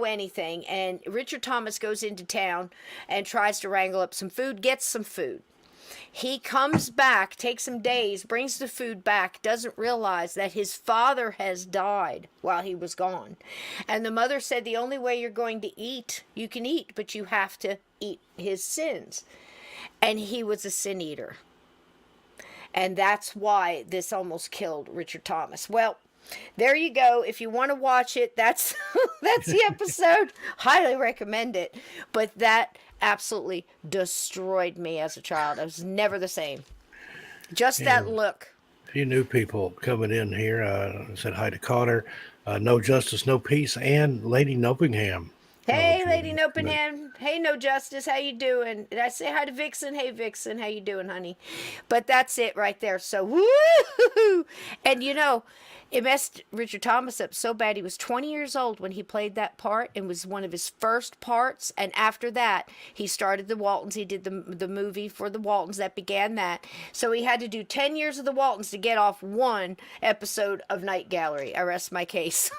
anything. And Richard Thomas goes into town and tries to wrangle up some food, gets some food. He comes back, takes some days, brings the food back, doesn't realize that his father has died while he was gone. And the mother said, the only way you're going to eat, you can eat, but you have to eat his sins. And he was a sin eater. And that's why this almost killed Richard Thomas. Well, there you go. If you want to watch it, that's the episode. Highly recommend it. But that absolutely destroyed me as a child. I was never the same. Just that look. A few new people coming in here. Said hi to Connor. No Justice, No Peace, and Lady Nopingham. Hey, Lady Nopingham. Hey, No Justice. How you doing? Did I say hi to Vixen? Hey, Vixen. How you doing, honey? But that's it right there. So, woo! And, it messed Richard Thomas up so bad. He was 20 years old when he played that part, and was one of his first parts. And after that, he started the Waltons. He did the movie for the Waltons that began that. So he had to do 10 years of the Waltons to get off one episode of Night Gallery. I rest my case.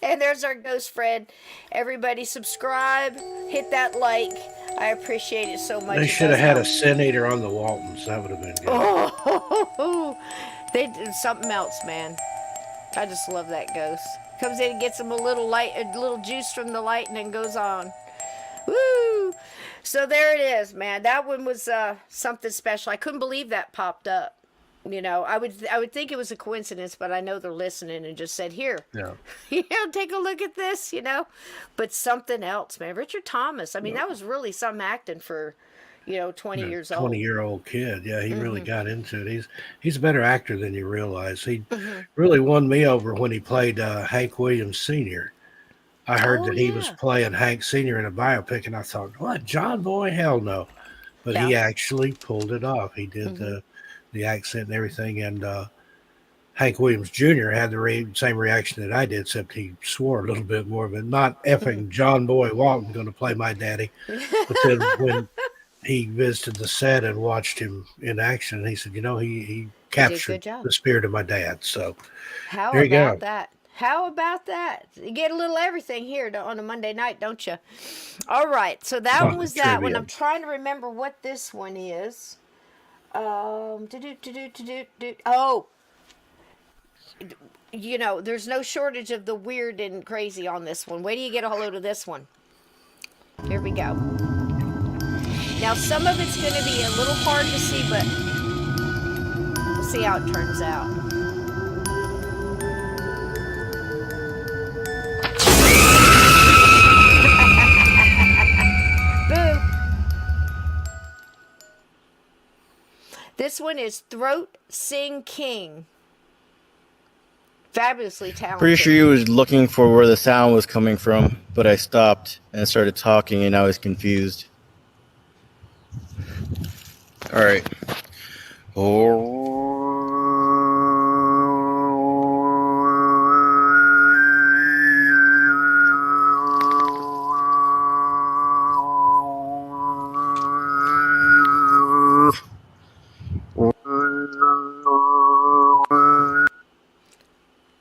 And there's our ghost friend. Everybody subscribe, hit that like. I appreciate it so much. They should have had a Sin Eater on the Waltons. That would have been good. Oh, they did something else, man. I just love that ghost. Comes in and gets him a little juice from the light, and then goes on. Woo! So there it is, man. That one was something special. I couldn't believe that popped up. I would think it was a coincidence, but I know they're listening and just said, here, take a look at this, But something else, man. Richard Thomas, I mean, that was really some acting for, 20 years old. 20-year-old kid. Yeah, he really got into it. He's a better actor than you realize. He really won me over when he played Hank Williams Sr. I heard that he was playing Hank Sr. in a biopic, and I thought, what, John Boy? Hell no. But he actually pulled it off. He did the accent and everything, and Hank Williams Jr. had the same reaction that I did, except he swore a little bit more, but not effing John Boy Walton going to play my daddy. But then when he visited the set and watched him in action, he said, he captured the spirit of my dad. So there you go. How about that? You get a little everything here on a Monday night, don't you? All right, so that one was that one. I'm trying to remember what this one is. There's no shortage of the weird and crazy on this one. Wait till you get a load of this one. Here we go. Now, some of it's going to be a little hard to see, but we'll see how it turns out. Boo! This one is Throat Sing King. Fabulously talented. Pretty sure you was looking for where the sound was coming from, but I stopped and started talking and I was confused. All right.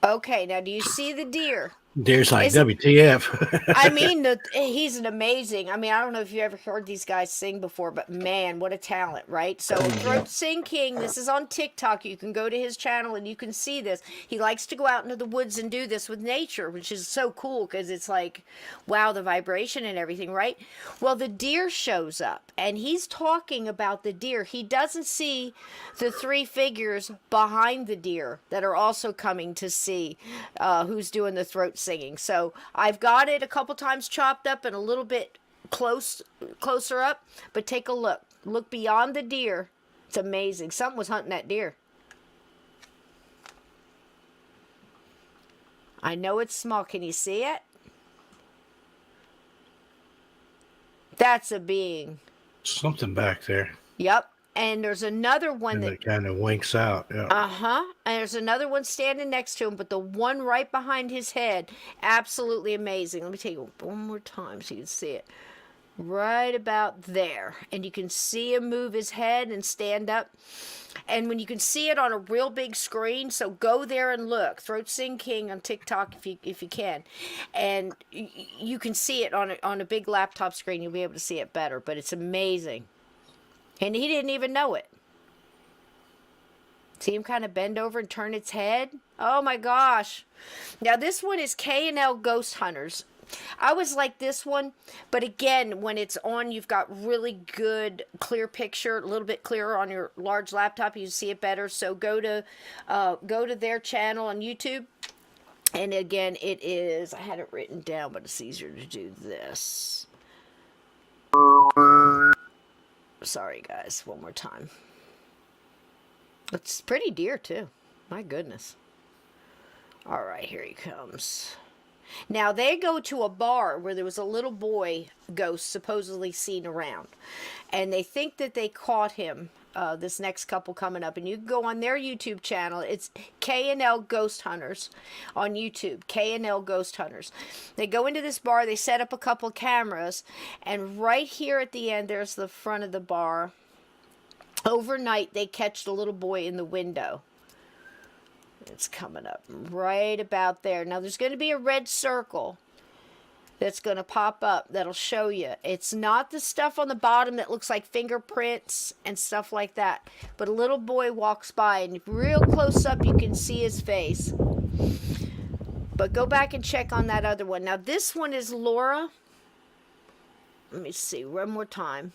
Okay, now do you see the deer? Deer's like, WTF. I mean, he's an amazing. I mean, I don't know if you ever heard these guys sing before, but man, what a talent, right? So, Throat Sing King, this is on TikTok. You can go to his channel and you can see this. He likes to go out into the woods and do this with nature, which is so cool because it's like, wow, the vibration and everything, right? Well, the deer shows up and he's talking about the deer. He doesn't see the three figures behind the deer that are also coming to see who's doing the throat singing. So I've got it a couple times chopped up and a little bit closer up, but take a look beyond the deer. It's amazing. Something was hunting that deer. I know it's small. Can you see it? That's a being. Something back there. Yep. And there's another one that kind of winks out. Yeah. And there's another one standing next to him, but the one right behind his head, absolutely amazing. Let me take it one more time so you can see it. Right about there. And you can see him move his head and stand up. And when you can see it on a real big screen, so go there and look. Throat Sing King on TikTok if you can. And you can see it on a big laptop screen. You'll be able to see it better, but it's amazing. And he didn't even know it. See him kind of bend over and turn its head? Oh my gosh. Now this one is K&L Ghost Hunters. I was like this one, but again, when it's on, you've got really good clear picture, a little bit clearer on your large laptop. You see it better. So go to their channel on YouTube. And again, it is, I had it written down, but it's easier to do this. Sorry, guys. One more time. It's pretty deer, too. My goodness. All right, here he comes. Now, they go to a bar where there was a little boy ghost supposedly seen around. And they think that they caught him, this next couple coming up. And you can go on their YouTube channel. It's K&L Ghost Hunters on YouTube. K&L Ghost Hunters. They go into this bar. They set up a couple cameras. And right here at the end, there's the front of the bar. Overnight, they catch the little boy in the window. It's coming up right about there. Now, there's going to be a red circle that's going to pop up that'll show you. It's not the stuff on the bottom that looks like fingerprints and stuff like that. But a little boy walks by, and real close up, you can see his face. But go back and check on that other one. Now, this one is Laura. Let me see one more time.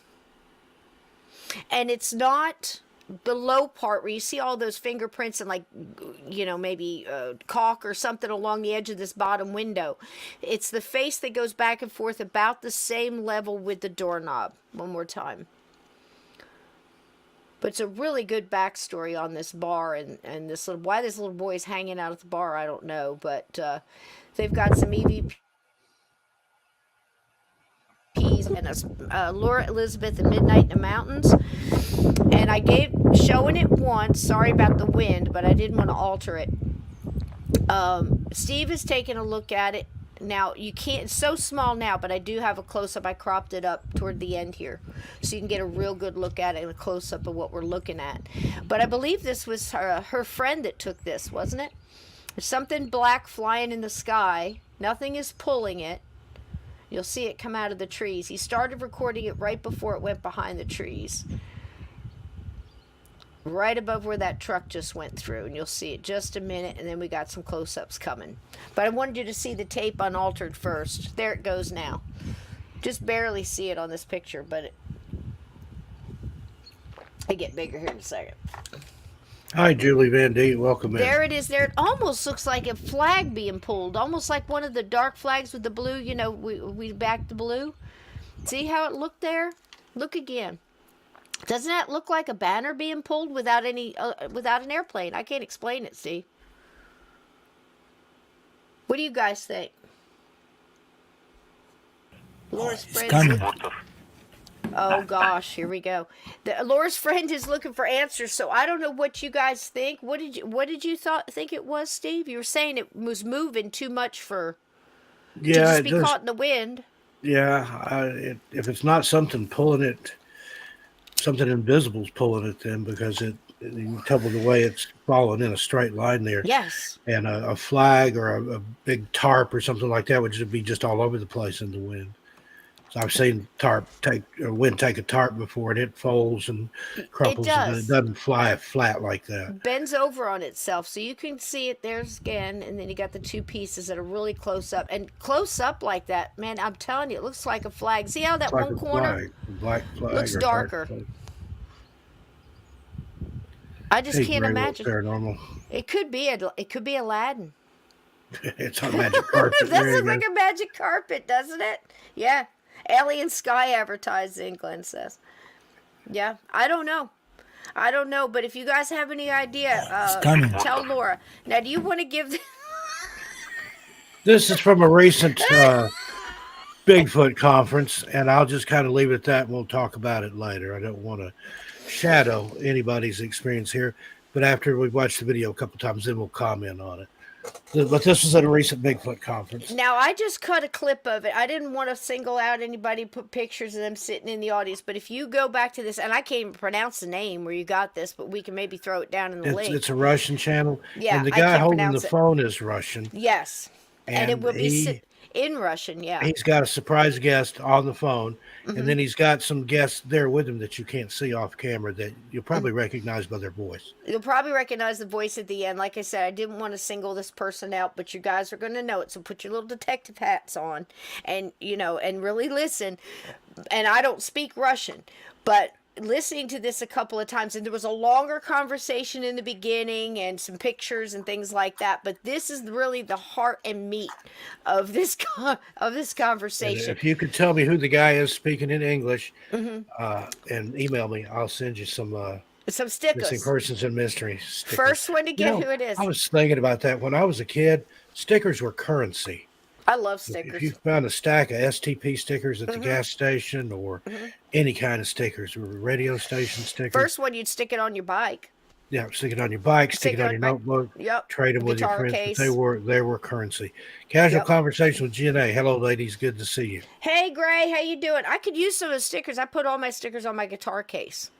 And it's not the low part where you see all those fingerprints and, like, you know, maybe caulk or something along the edge of this bottom window. It's the face that goes back and forth about the same level with the doorknob. One more time. But it's a really good backstory on this bar and this little, why this little boy is hanging out at the bar, I don't know. But they've got some EVPs and Laura Elizabeth at Midnight in the Mountains. And I showing it once. Sorry about the wind, but I didn't want to alter it. Steve is taking a look at it. Now, you can't, it's so small now, but I do have a close-up. I cropped it up toward the end here. So you can get a real good look at it, a close-up of what we're looking at. But I believe this was her friend that took this, wasn't it? There's something black flying in the sky. Nothing is pulling it. You'll see it come out of the trees. He started recording it right before it went behind the trees. Right above where that truck just went through. And you'll see it just a minute, and then we got some close-ups coming. But I wanted you to see the tape unaltered first. There it goes now. Just barely see it on this picture, but They get bigger here in a second. Hi, Julie Van D. Welcome in. There it is. There it almost looks like a flag being pulled, almost like one of the dark flags with the blue. You know, we backed the blue. See how it looked there? Look again. Doesn't that look like a banner being pulled without an airplane? I can't explain it. See. What do you guys think? Laura's friend. Oh gosh, here we go. Laura's friend is looking for answers, so I don't know what you guys think. What did you think it was, Steve? You were saying it was moving too much to just be caught in the wind. Yeah, if it's not something pulling it, something invisible's pulling it then, because you can tell the way it's falling in a straight line there. Yes. And a flag or a big tarp or something like that would just be just all over the place in the wind. So I've seen wind take a tarp before, and it folds and crumples, and it doesn't fly flat like that. Bends over on itself, so you can see it. There's again, and then you got the two pieces that are really close up, and close up like that, man. I'm telling you, it looks like a flag. See how that It's like one corner black flag looks or darker. I just can't imagine. Paranormal. It could be Aladdin. It's a magic carpet. That looks like a magic carpet, doesn't it? Yeah. Alien Sky advertising, Glenn says. Yeah, I don't know, but if you guys have any idea, tell Laura. Now, do you want to give... This is from a recent Bigfoot conference, and I'll just kind of leave it at that, and we'll talk about it later. I don't want to shadow anybody's experience here, but after we've watched the video a couple times, then we'll comment on it. But this was at a recent Bigfoot conference. Now, I just cut a clip of it. I didn't want to single out anybody, put pictures of them sitting in the audience. But if you go back to this, and I can't even pronounce the name where you got this, but we can maybe throw it down in the link. It's a Russian channel. Yeah, and the guy holding the phone is Russian. Yes. And it would be in Russian, yeah. He's got a surprise guest on the phone, and then he's got some guests there with him that you can't see off camera that you'll probably recognize by their voice. You'll probably recognize the voice at the end. Like I said, I didn't want to single this person out, but you guys are going to know it. So put your little detective hats on and, and really listen. And I don't speak Russian, but listening to this a couple of times, and there was a longer conversation in the beginning and some pictures and things like that, but this is really the heart and meat of this conversation. And if you could tell me who the guy is speaking in English, and email me, I'll send you some stickers. Missing Persons and Mystery stickers. First one to get who it is. I was thinking about that when I was a kid. Stickers were currency. I love stickers. If you found a stack of STP stickers at the gas station or any kind of stickers, or radio station stickers. First one, you'd stick it on your bike. Yeah, stick it on your bike, stick it on your notebook. Yep. Trade them with your friends. Case. They were currency. Casual conversation with G&A. Hello, ladies. Good to see you. Hey, Gray. How you doing? I could use some of the stickers. I put all my stickers on my guitar case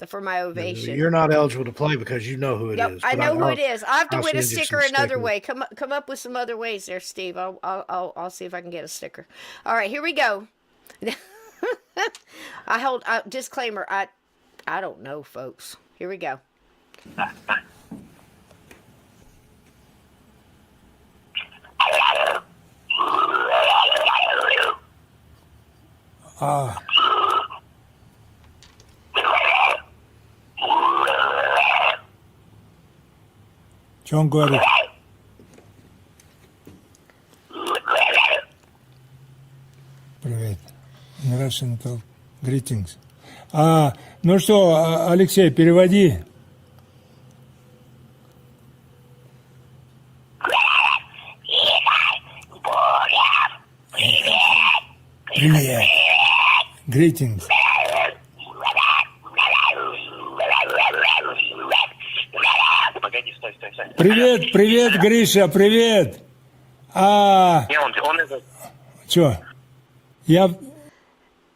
for my Ovation. You're not eligible to play because you know who it is. I know who it is. I have to win a sticker another way. Come up with some other ways there, Steve. I'll see if I can get a sticker. All right, here we go. Disclaimer. I don't know, folks. Here we go. Что он говорит? Привет. In Russian talk. Greetings. Ну что, Алексей, переводи. Привет. Greetings. Привет, Гриша, привет. Чё?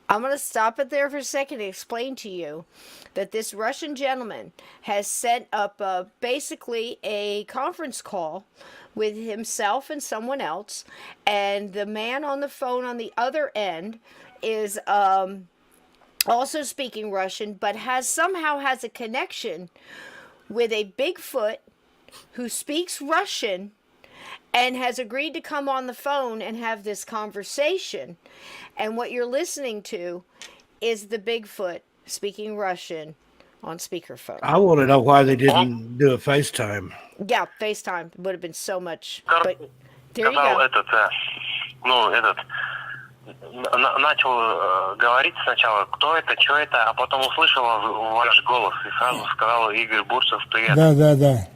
I'm going to stop it there for a second to explain to you that this Russian gentleman has set up basically a conference call with himself and someone else, and the man on the phone on the other end is also speaking Russian, but somehow has a connection with a Bigfoot who speaks Russian and has agreed to come on the phone and have this conversation. And what you're listening to is the Bigfoot speaking Russian on speakerphone. I want to know why they didn't do a FaceTime. Yeah, FaceTime would have been so much. But there you go. Начал говорить сначала, кто это, что это, а потом услышал ваш голос и сразу сказал: Игорь Бурцев, привет. Да.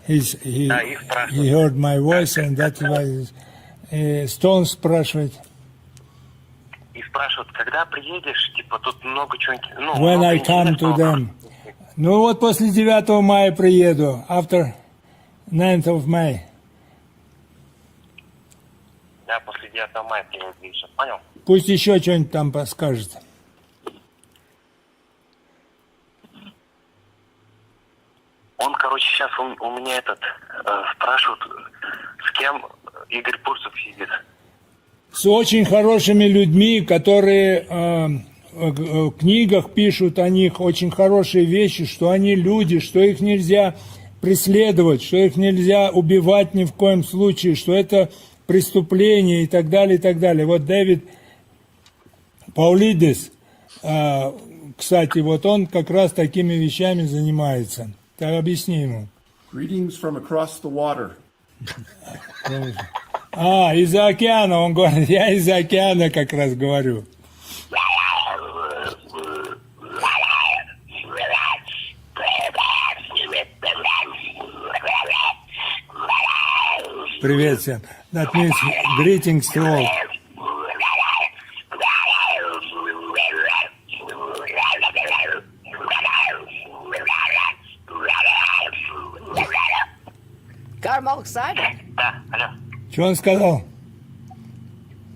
He heard my voice, and that's why Stone спрашивает. И спрашивают, когда приедешь, типа тут много чего-нибудь. When I come to them. Ну вот после 9 мая приеду, after 9th of May. Да, после 9 мая приедешь, понял? Пусть еще что-нибудь там подскажет. Он, короче, сейчас у меня спрашивают, с кем Игорь Бурцев сидит. С очень хорошими людьми, которые в книгах пишут о них очень хорошие вещи, что они люди, что их нельзя преследовать, что их нельзя убивать ни в коем случае, что это преступление и так далее, и так далее. Вот Дэвид Паулидис, кстати, вот он как раз такими вещами занимается. Так объясни ему. Greetings from across the water. Из-за океана, он говорит, я из-за океана как раз говорю. Привет всем. That means greetings to all. Got him all excited. Да, алло. Что он сказал?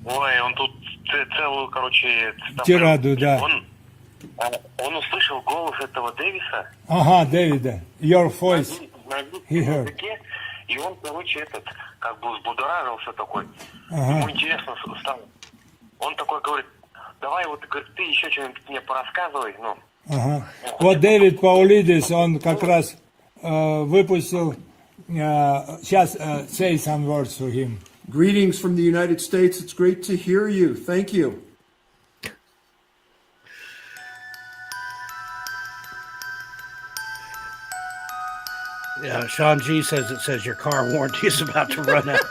Ой, он тут целую, короче... Тираду, да. Он услышал голос этого Дэвиса. Ага, Дэвида. Your voice. He heard. И он, короче, как бы взбудоражился такой. Ага. Ему интересно стало. Он такой говорит, давай вот, говорит, ты еще что-нибудь мне порассказывай, ну. Ага. Вот Дэвид Паулидис, он как раз выпустил, сейчас say some words to him. Greetings from the United States. It's great to hear you. Thank you. Yeah, Sean G says it says your car warranty is about to run out.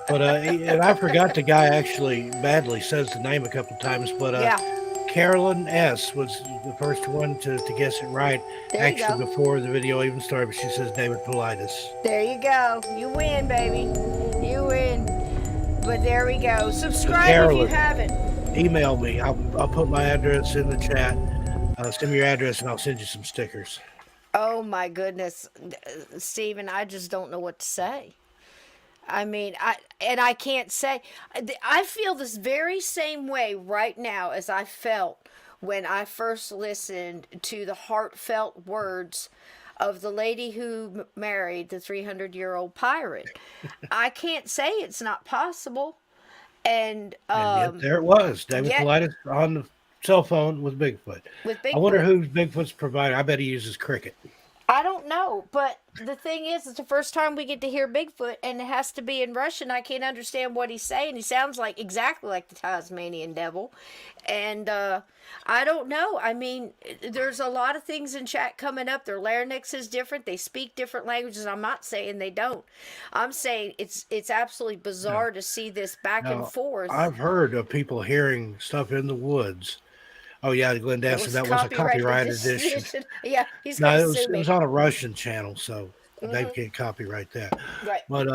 But and I forgot the guy actually badly says the name a couple times, but Carolyn S was the first one to guess it right. There actually, before the video even started, but she says David Politis. There you go. You win, baby. You win. But there we go. Subscribe Carolyn, if you haven't. Email me. I'll put my address in the chat. Send me your address and I'll send you some stickers. Oh my goodness, Stephen, I just don't know what to say. I mean, I can't say. I feel this very same way right now as I felt when I first listened to the heartfelt words of the lady who married the 300-year-old pirate. I can't say it's not possible. And yet there it was, David Politis on the cell phone with Bigfoot. I wonder who's Bigfoot's provider. I bet he uses Cricket. I don't know, but the thing is, it's the first time we get to hear Bigfoot, and it has to be in Russian. I can't understand what he's saying. He sounds exactly like the Tasmanian devil, and I don't know. I mean, there's a lot of things in chat coming up. Their larynx is different. They speak different languages. I'm not saying they don't. I'm saying it's absolutely bizarre to see this back and forth. I've heard of people hearing stuff in the woods. Oh yeah, Glenn Danson, that was a copyright edition. Yeah, he's it was on a Russian channel, so they can't copyright that. Right. But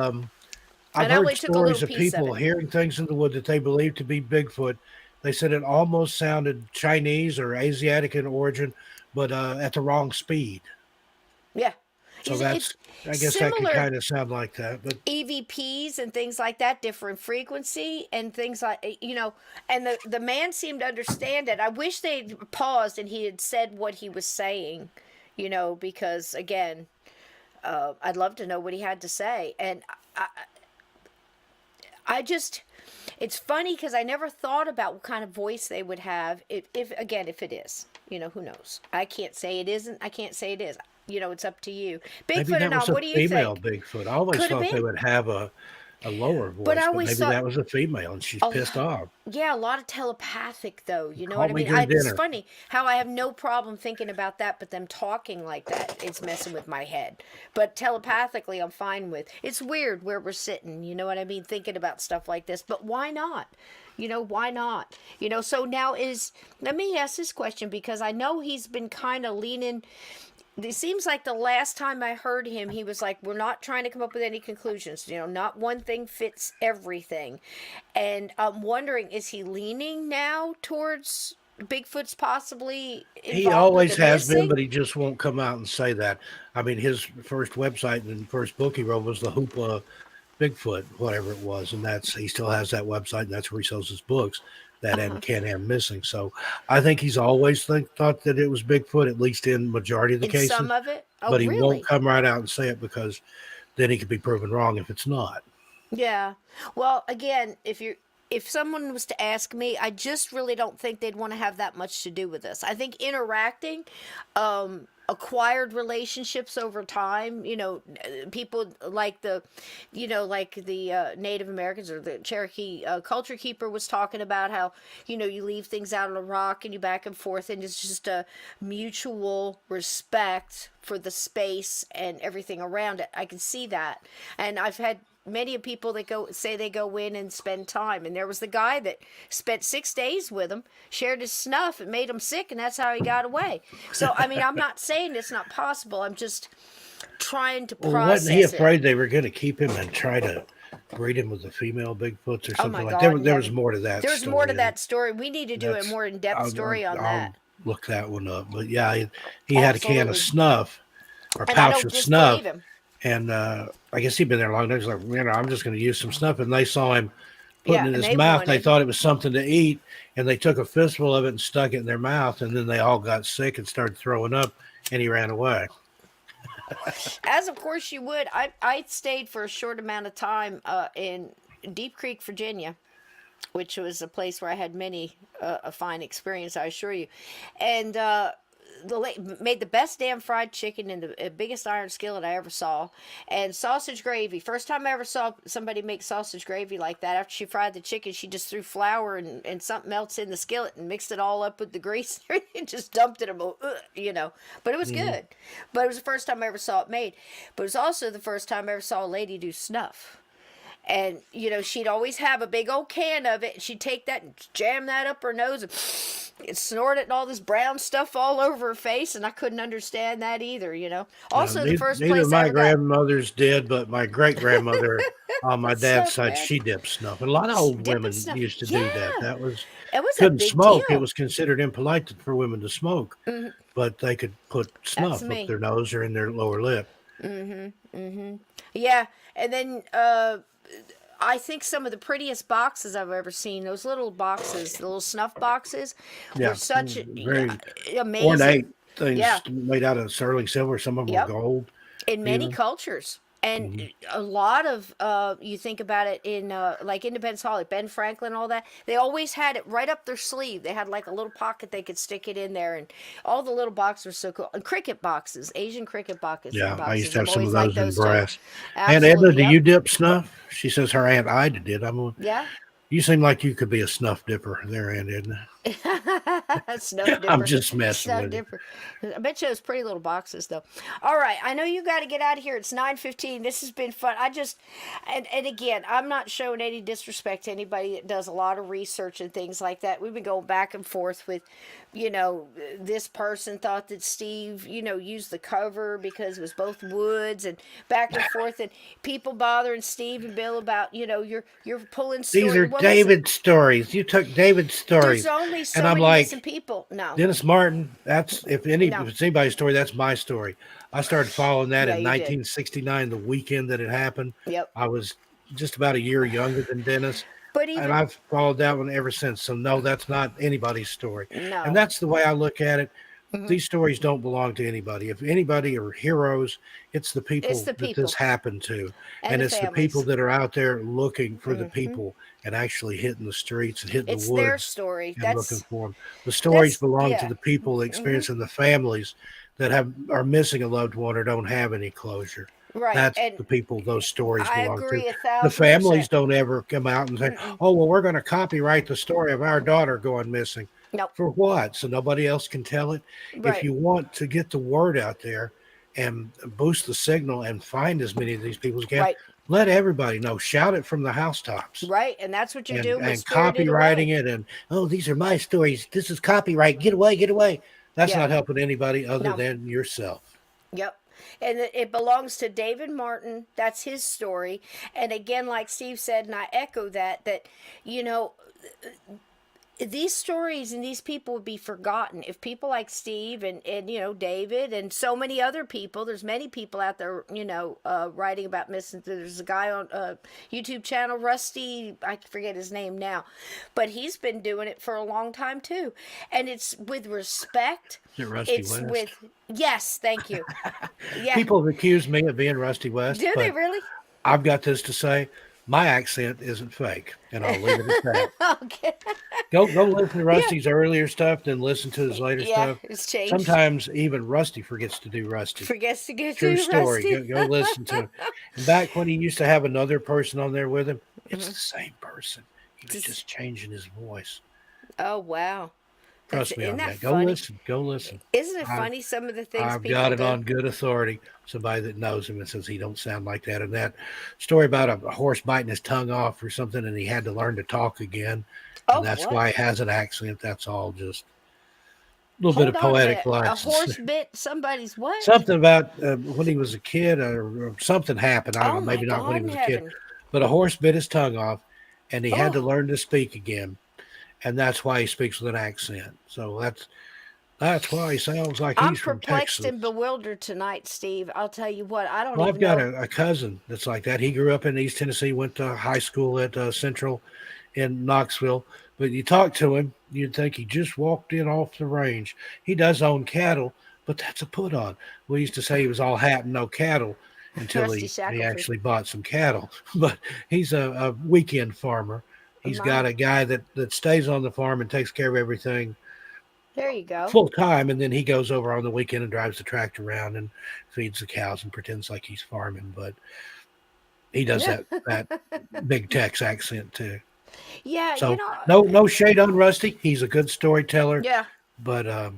I've heard stories of people hearing things in the wood that they believe to be Bigfoot. They said it almost sounded Chinese or Asiatic in origin, but at the wrong speed. Yeah. So I guess that could kind of sound like that, but EVPs and things like that, different frequency and things like, and the man seemed to understand it. I wish they'd paused and he had said what he was saying, because again, I'd love to know what he had to say. And I just, it's funny because I never thought about what kind of voice they would have if it is, who knows? I can't say it isn't. I can't say it is. It's up to you. Bigfoot or not, what do you think? Female Bigfoot. I always thought they would have a lower voice, But I but always maybe thought that was a female and she's a pissed lot, off. yeah, a lot of telepathic though. You know Call what I me mean? during It's dinner. funny how I have no problem thinking about that, but them talking like that, it's messing with my head. But telepathically, I'm fine with. It's weird where we're sitting. You know what I mean? Thinking about stuff like this, but why not? You know, why not? You know, so now let me ask this question because I know he's been kind of leaning. It seems like the last time I heard him, he was like, we're not trying to come up with any conclusions. You know, not one thing fits everything. And I'm wondering, is he leaning now towards Bigfoot's possibly He involved with always the has been, missing? but he just won't come out and say that. I mean, his first website and first book he wrote was the Hoopla Bigfoot, whatever it was, and he still has that website, and that's where he sells his books. That and Can-Am Missing. So I think he's always thought that it was Bigfoot, at least in majority of the In cases. some of it? Oh, but he really? won't come right out and say it because then he could be proven wrong if it's not. Yeah. Well, again, if someone was to ask me, I just really don't think they'd want to have that much to do with this. I think interacting, acquired relationships over time, you know, people like the Native Americans or the Cherokee culture keeper was talking about how, you know, you leave things out on a rock and you back and forth, and it's just a mutual respect for the space and everything around it. I can see that. And I've had many people that they go in and spend time, and there was the guy that spent 6 days with him, shared his snuff, and made him sick, and that's how he got away. So I mean, I'm not saying it's not possible. I'm just trying to process. Wasn't he afraid they were going to keep him and try to breed him with the female Bigfoots or something like that? There was more to that. There's more to that story. We need to do a more in-depth story on that. I'll look that one up. But yeah, he had a can of snuff or And pouch of snuff. Him. And I guess he'd been there long enough. He's like, you know, I'm just going to use some stuff. And they saw him putting it in his mouth. They thought it was something to eat. And they took a fistful of it and stuck it in their mouth. And then they all got sick and started throwing up. And he ran away. As of course you would. I stayed for a short amount of time in Deep Creek, Virginia, which was a place where I had many a fine experience, I assure you. And made the best damn fried chicken in the biggest iron skillet I ever saw, and sausage gravy. First time I ever saw somebody make sausage gravy like that. After she fried the chicken, she just threw flour and something else in the skillet and mixed it all up with the grease and just dumped it, you know. But it was good. But it was the first time I ever saw it made. But it was also the first time I ever saw a lady do snuff. And, you know, she'd always have a big old can of it. And she'd take that and jam that up her nose and snort it and all this brown stuff all over her face. And I couldn't understand that either, you know. Also, the first place neither my grandmothers did, but my great-grandmother on my dad's side, she dipped snuff. And a lot of old women used to do that. That was couldn't smoke. Deal. It was considered impolite for women to smoke. Mm-hmm. But they could put snuff up their nose or in their lower lip. Mm-hmm. Mm-hmm. Yeah. And then I think some of the prettiest boxes I've ever seen, those little boxes, the little snuff boxes, were such very amazing. Ornate things made out of sterling silver. Some of them were gold. In many cultures. And a lot of, you think about it in like Independence Hall, like Ben Franklin, all that, they always had it right up their sleeve. They had like a little pocket they could stick it in there, and all the little boxes were so cool. And cricket boxes, Asian cricket boxes. Yeah, boxes. I used to have some of those in brass. Absolutely, Aunt Edna, do you dip snuff? She says her Aunt Ida did. Yeah. You seem like you could be a snuff dipper there, Aunt Edna. Snuff dipper. I'm just messing Snuff with dipper. I bet you those pretty little boxes, though. All right, I know you got to get out of here. It's 9:15. This has been fun. And again, I'm not showing any disrespect to anybody that does a lot of research and things like that. We've been going back and forth with, you know, this person thought that Steve, you know, used the cover because it was both woods, and back and forth, and people bothering Steve and Bill about, you know, you're pulling stories. These are David's stories. You took David's stories. There's only so and I'm many like, missing people. No. Dennis Martin, if it's anybody's story, that's my story. I started following that in 1969, the weekend that it happened. Yep. I was just about a year younger than Dennis. And I've followed that one ever since. So no, that's not anybody's story. No. And that's the way I look at it. These stories don't belong to anybody. If anybody are heroes, it's the people that this happened to. And it's the people that are out there looking for the people and actually hitting the streets and hitting the woods. It's their story. And looking for them. The stories belong to the people experiencing the families that are missing a loved one or don't have any closure. Right. That's And the people those stories I belong to. agree The 1,000%. families don't ever come out and say, "Oh, well, we're going to copyright the story of our daughter going missing." Nope. For what? So nobody else can tell it. If Right. you want to get the word out there and boost the signal and find as many of these people as you can, Right. let everybody know. Shout it from the housetops. Right. And that's what you're doing with And Spirited copywriting Away. it, and these are my stories. This is copyright. Get away, get away. That's Yeah. not helping anybody other No. than yourself. Yep. And it belongs to David Martin. That's his story. And again, like Steve said, and I echo that, you know, these stories and these people would be forgotten if people like Steve and you know, David and so many other people, there's many people out there, you know, writing about missing. There's a guy on YouTube channel, Rusty, I forget his name now, but he's been doing it for a long time too. And it's with respect. Is it Rusty West? Yes, thank you. Yeah. People have accused me of being Rusty West. Do they really? I've got this to say. My accent isn't fake, and I'll leave it at that. Okay. Go listen to Rusty's earlier stuff, then listen to his later stuff. It's changed. Sometimes even Rusty forgets to do Rusty. Forgets to get True to story. Rusty. Go listen to him. And back when he used to have another person on there with him, it's the same person. He was just changing his voice. Oh, wow. Trust me on that. Go funny? listen. Go listen. Isn't it funny some of the things I've people got it do? on good authority. Somebody that knows him and says he don't sound like that. And that story about a horse biting his tongue off or something, and he had to learn to talk again. And that's why he has an accent. That's all just a little bit of poetic license. A horse bit somebody's what? Something about when he was a kid or something happened. I don't know, maybe not when he was a kid. But a horse bit his tongue off, and he had to learn to speak again. And that's why he speaks with an accent. So that's why he sounds like he's from Texas. I'm perplexed and bewildered tonight, Steve. I'll tell you what. I don't Well, even I've got know. a cousin that's like that. He grew up in East Tennessee, went to high school at Central in Knoxville. But you talk to him, you'd think he just walked in off the range. He does own cattle, but that's a put on. We used to say he was all hat and no cattle until he actually bought some cattle. But he's a weekend farmer. He's got a guy that stays on the farm and takes care of everything. There you go. Full time, and then he goes over on the weekend and drives the tractor around and feeds the cows and pretends like he's farming. But he does that big Tex accent too. Yeah, so you know, no shade on Rusty. He's a good storyteller. Yeah. But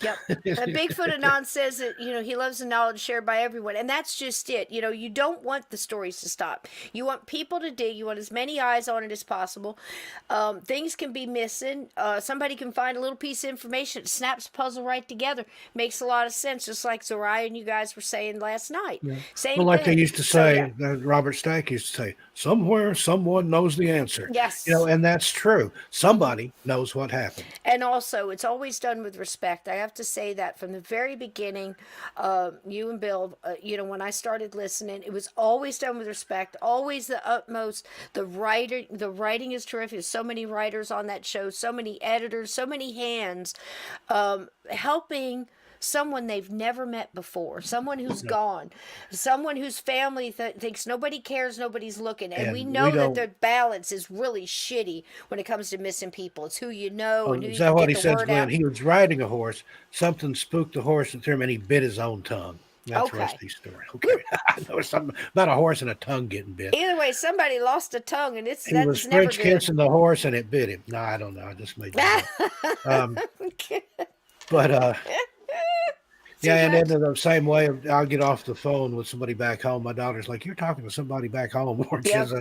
Yep. Bigfoot Anon says that, you know, he loves the knowledge shared by everyone. And that's just it. You know, you don't want the stories to stop. You want people to dig. You want as many eyes on it as possible. Things can be missing. Somebody can find a little piece of information. It snaps the puzzle right together. Makes a lot of sense, just like Zariah and you guys were saying last night. Yeah. Same well, like thing. they used to say, Robert Stack used to say, somewhere someone knows the answer. Yes. You know, and that's true. Somebody knows what happened. And also, it's always done with respect. I have to say that from the very beginning, you and Bill, you know, when I started listening, it was always done with respect, always the utmost. The writing is terrific. There's so many writers on that show, so many editors, so many hands helping someone they've never met before, someone who's gone, someone whose family thinks nobody cares, nobody's looking. And we know that the balance is really shitty when it comes to missing people. It's who you know and who is you that can what get he the says, word Glenn? out. He was riding a horse. Something spooked the horse and threw him, and he bit his own tongue. That's Okay. Rusty's story. Okay. I know something about a horse and a tongue getting bit. Either way, somebody lost a tongue, and that's He was never French good. kissing the horse, and it bit him. No, I don't know. I just made that up. But yeah, and then the same way, I'll get off the phone with somebody back home. My daughter's like, "You're talking to somebody back home," or Because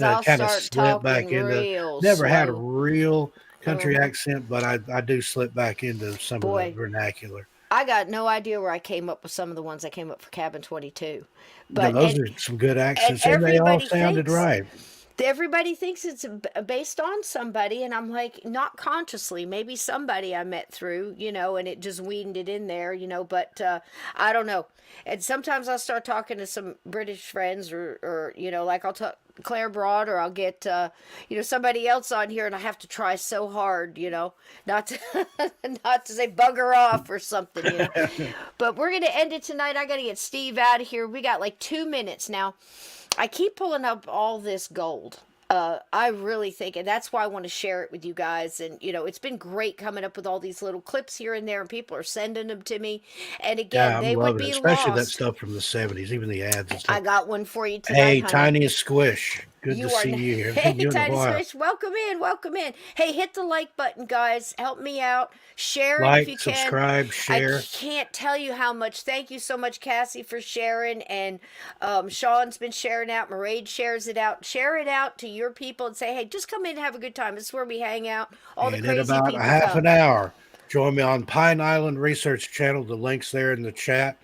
I'll kind of start slip back talking into. real Never had a slow. real country accent, but I do slip back into some of the vernacular. I got no idea where I came up with some of the ones I came up for Cabin 22. But those are some good accents, and they all sounded right. Everybody thinks it's based on somebody, and I'm like, not consciously. Maybe somebody I met through, you know, and it just weaned it in there, you know, but I don't know. And sometimes I'll start talking to some British friends or you know, like I'll talk Claire Broad, or I'll get, you know, somebody else on here, and I have to try so hard, you know, not to, not to say bugger off or something, you know. But we're going to end it tonight. I got to get Steve out of here. We got like 2 minutes now. I keep pulling up all this gold. I really think, and that's why I want to share it with you guys. And, you know, it's been great coming up with all these little clips here and there, and people are sending them to me. And again, Yeah, I'm they would loving it, be especially that lost. stuff from the 70s, even the ads and I stuff. got one for you tonight, Hey, honey. Tiniest Squish. Good to see you here. Hey, You in a Tiny while. Squish, welcome in, welcome in. Hey, hit the like button, guys. Help me out. Share it if you Like, can. subscribe, share. I can't tell you how much. Thank you so much, Cassie, for sharing. And Sean's been sharing out. Mairead shares it out. Share it out to your people and say, hey, just come in and have a good time. This is where we hang out. All the And crazy in about people a half come. an hour, join me on Pine Island Research Channel. The link's there in the chat.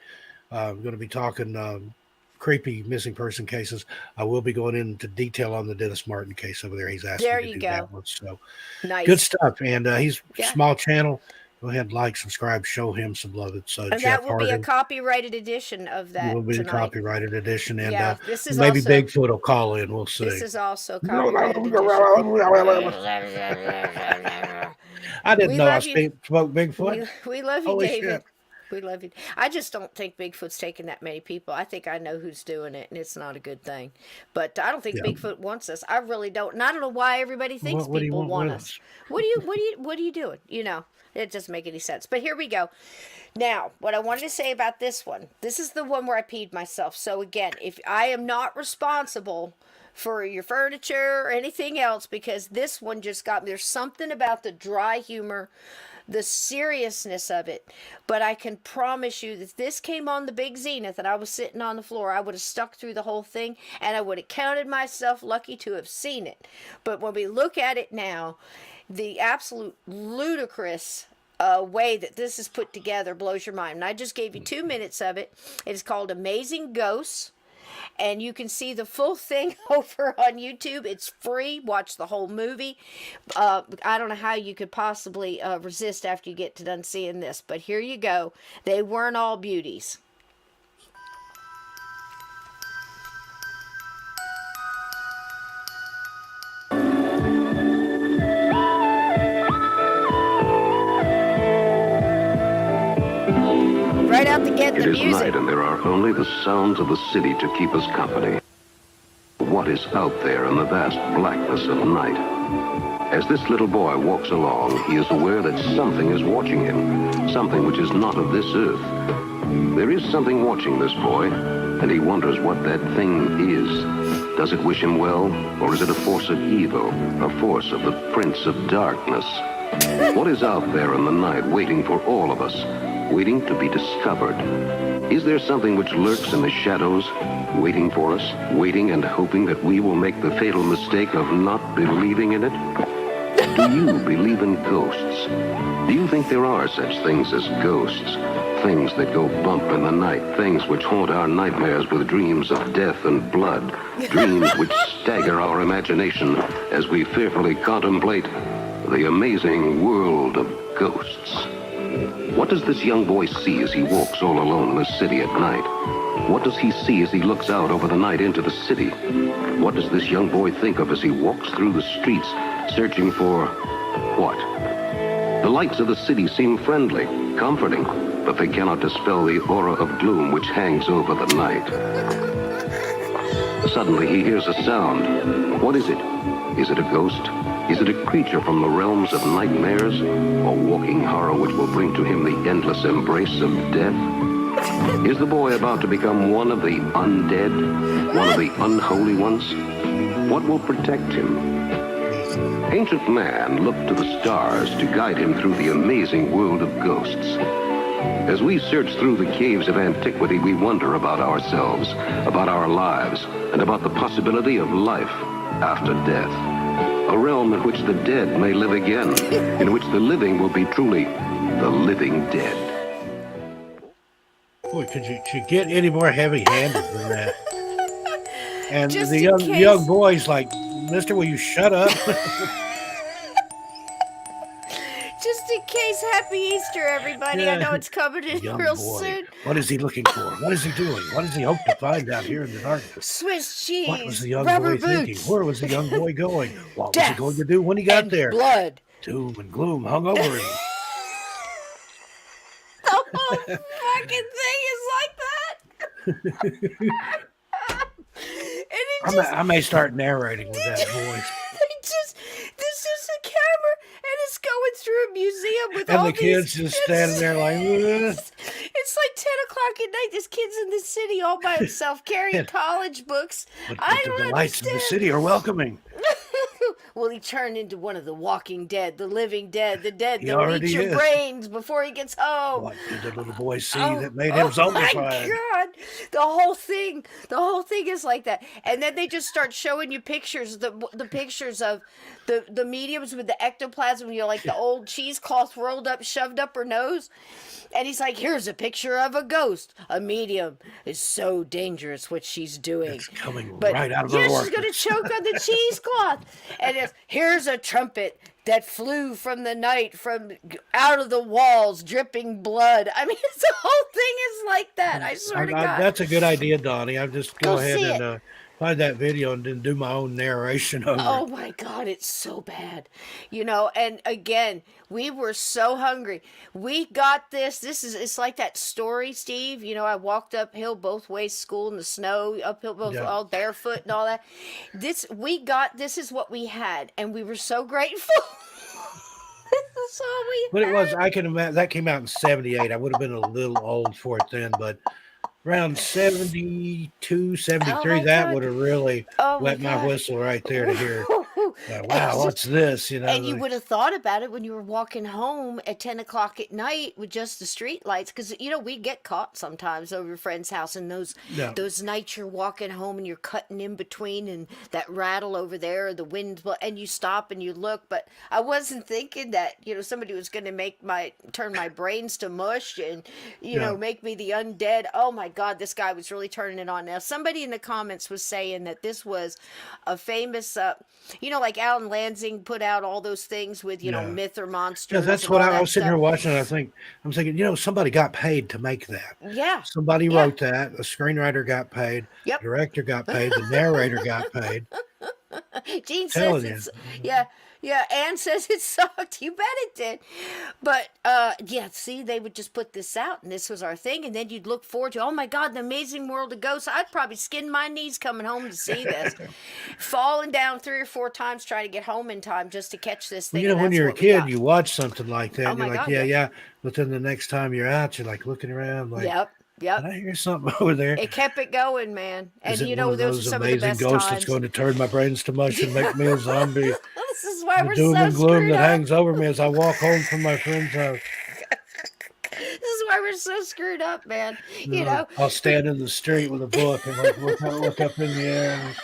I'm going to be talking creepy missing person cases. I will be going into detail on the Dennis Martin case over there. He's asked me to do that one. So nice. Good stuff. And he's small channel. Go ahead, like, subscribe, show him some love. It's and Jeff that will be a Harden. copyrighted edition of that. It will be tonight. the copyrighted edition, and this is maybe also, Bigfoot will call in. We'll see. This is also copyrighted edition. I didn't know I spoke Bigfoot. We love you, Holy David. Shit. We love you. I just don't think Bigfoot's taking that many people. I think I know who's doing it, and it's not a good thing. But I don't think Bigfoot wants us. I really don't. And I don't know why everybody thinks people want us. What are you doing? You know, it doesn't make any sense. But here we go. Now, what I wanted to say about this one. This is the one where I peed myself. So again, if I am not responsible for your furniture or anything else, because this one just got me. There's something about the dry humor, the seriousness of it, but I can promise you that if this came on the big zenith and I was sitting on the floor, I would have stuck through the whole thing, and I would have counted myself lucky to have seen it. But when we look at it now, the absolute ludicrous way that this is put together blows your mind. And I just gave you 2 minutes of it. It is called Amazing Ghosts. And you can see the full thing over on YouTube. It's free. Watch the whole movie. I don't know how you could possibly resist after you get to done seeing this. But here you go. They weren't all beauties. Right out the gate, the music. It is night, and there are only the sounds of the city to keep us company. What is out there in the vast blackness of night? As this little boy walks along, he is aware that something is watching him, something which is not of this earth. There is something watching this boy, and he wonders what that thing is. Does it wish him well, or is it a force of evil, a force of the Prince of Darkness? What is out there in the night waiting for all of us? Waiting to be discovered? Is there something which lurks in the shadows, waiting for us, waiting and hoping that we will make the fatal mistake of not believing in it? Do you believe in ghosts? Do you think there are such things as ghosts? Things that go bump in the night, things which haunt our nightmares with dreams of death and blood, dreams which stagger our imagination as we fearfully contemplate the amazing world of ghosts. What does this young boy see as he walks all alone in the city at night? What does he see as he looks out over the night into the city? What does this young boy think of as he walks through the streets, searching for what? The lights of the city seem friendly, comforting, but they cannot dispel the aura of gloom which hangs over the night. Suddenly he hears a sound. What is it? Is it a ghost? Is it a creature from the realms of nightmares? A walking horror which will bring to him the endless embrace of death? Is the boy about to become one of the undead? One of the unholy ones? What will protect him? Ancient man looked to the stars to guide him through the amazing world of ghosts. As we search through the caves of antiquity, we wonder about ourselves, about our lives, and about the possibility of life after death. A realm in which the dead may live again, in which the living will be truly the living dead. Boy, could you get any more heavy-handed than that? And Just the young boy's like, "Mister, will you shut up?" Just in case, Happy Easter, everybody. I know it's coming in real soon. What is he looking for? What is he doing? What does he hope to find out here in the darkness? Swiss cheese. What was the young rubber boy boots, thinking? Where was the young boy going? What death, was he going to do when he got there? Blood. Doom and gloom hung over him. The whole fucking thing is like that. And he I may start narrating with that voice. This is a camera, and it's going through a museum with and all the kids just standing there like. It's like 10 o'clock at night. This kid's in the city all by himself carrying college books. But the lights of the city are welcoming. Well, he turned into one of the walking dead, the living dead, the dead that already eat your is. brains before he gets home. What did the little boy see that made him zombified? Oh my God. The whole thing is like that. And then they just start showing you pictures, the pictures of the mediums with the ectoplasm, like the old cheesecloth rolled up, shoved up her nose. And he's like, here's a picture of a ghost. A medium is so dangerous what she's doing. It's coming right out of her she's going to choke on the cheesecloth. And here's a trumpet that flew from the night, from out of the walls, dripping blood. I mean, the whole thing is like that. I swear to God. That's a good idea, Donnie. I'll just go ahead and find that video and then do my own narration over Oh my God, it's so bad. And again, we were so hungry. We got this. It's like that story, Steve. I walked uphill both ways, school in the snow, uphill both, all barefoot and all that. This is what we had, and we were so grateful. This is all we had. But it was, I can imagine, that came out in 78. I would have been a little old for it then, but around 72, 73, that would have really wet my whistle right there to hear, wow, what's this? And you would have thought about it when you were walking home at 10 o'clock at night with just the street lights. Because, we get caught sometimes over your friend's house, and those nights you're walking home and you're cutting in between, and that rattle over there, or the wind, and you stop and you look. But I wasn't thinking that, somebody was going to turn my brains to mush and, make me the undead. Oh my God, this guy was really turning it on. Now, somebody in the comments was saying that this was a famous, like Alan Lansing put out all those things with, myth or monsters. Yeah, that's what I was sitting here watching. I'm thinking, somebody got paid to make that. Yeah. Somebody wrote that. The screenwriter got paid. Yep. The director got paid. The narrator got paid. Gene says it's, yeah, Ann says it sucked. You bet it did. But, see, they would just put this out, and this was our thing, and then you'd look forward to, oh, my God, the amazing world of ghosts. I'd probably skin my knees coming home to see this. Falling down 3 or 4 times trying to get home in time just to catch this thing. When you're a kid, you watch something like that, and you're like, yeah. But then the next time you're out, you're like looking around like, Yep. Did I hear something over there? It kept it going, man. And Is it one of those some amazing of the best ghosts times. that's going to turn my brains to mush and make me a zombie? This is why we're doom so and gloom screwed that up. hangs over me as I walk home from my friend's house. This is why we're so screwed up, man. I'll stand in the street with a book and look up in the air.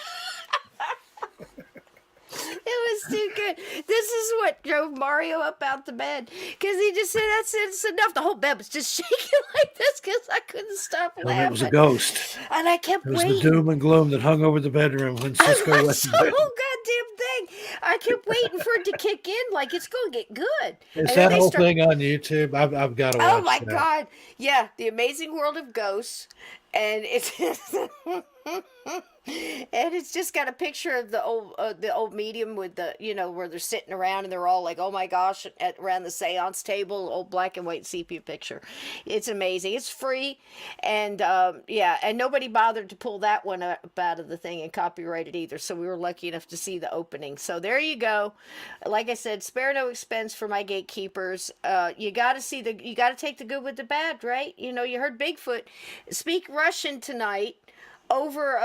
It was too good. This is what drove Mario up out the bed, because he just said, "That's it, it's enough." The whole bed was just shaking like this because I couldn't stop laughing. It was a ghost. And I kept waiting. It was the doom and gloom that hung over the bedroom when Cisco went to bed. The whole goddamn thing. I kept waiting for it to kick in, like it's going to get good. Is that whole thing on YouTube? I've got to watch. Oh my God! Yeah, The Amazing World of Ghosts, and it's. And it's just got a picture of the old medium with the, where they're sitting around and they're all like, oh my gosh, around the seance table, old black and white sepia picture. It's amazing. It's free. And and nobody bothered to pull that one up out of the thing and copyright it either. So we were lucky enough to see the opening. So there you go. Like I said, spare no expense for my gatekeepers. You got to take the good with the bad, right? You heard Bigfoot speak Russian tonight over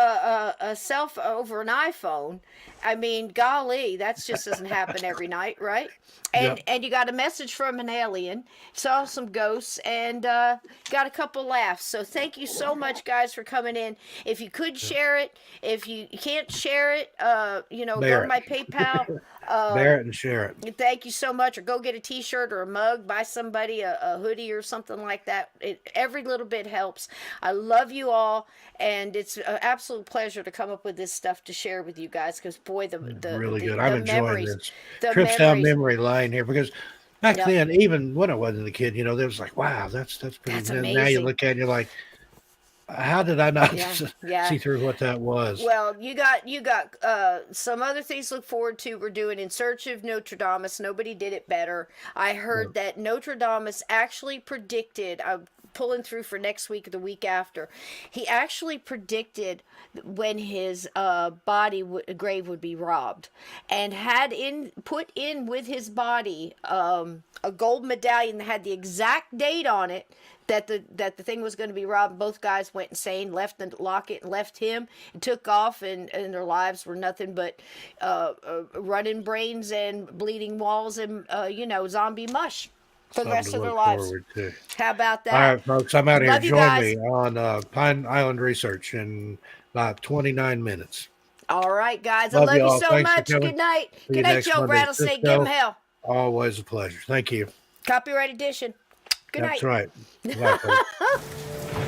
over an iPhone. I mean, golly, that just doesn't happen every night, right? And you got a message from an alien, saw some ghosts, and got a couple laughs. So thank you so much, guys, for coming in. If you could share it, if you can't share it, go to my PayPal. Bear it and share it. Thank you so much. Or go get a T-shirt or a mug, buy somebody a hoodie or something like that. Every little bit helps. I love you all, and it's an absolute pleasure to come up with this stuff to share with you guys, because boy, the really good. I'm enjoying this. Trips down memory lane here, because back then, even when I wasn't a kid, there was like, wow, that's pretty. That's amazing. Now you look at it, and you're like, how did I not see through what that was? Well, you got some other things to look forward to. We're doing In Search of Notre Dame. Nobody did it better. I heard that Notre Dame actually predicted, pulling through for next week or the week after. He actually predicted when his grave would be robbed, and had put in with his body a gold medallion that had the exact date on it that the thing was going to be robbed. Both guys went insane, left the locket, and left him, and took off, and their lives were nothing but running brains and bleeding walls and zombie mush for the rest of their lives. How about that? All right, folks, I'm out here. Love you Join guys. me on Pine Island Research in about 29 minutes. All right, guys. Love I love you y'all. so Thanks for much. coming. Good night. See you Good night, next Joe Monday. Rattlesnake. Cisco, Give him hell. Always a pleasure. Thank you. Copyright edition. Good night. That's right. Bye, folks.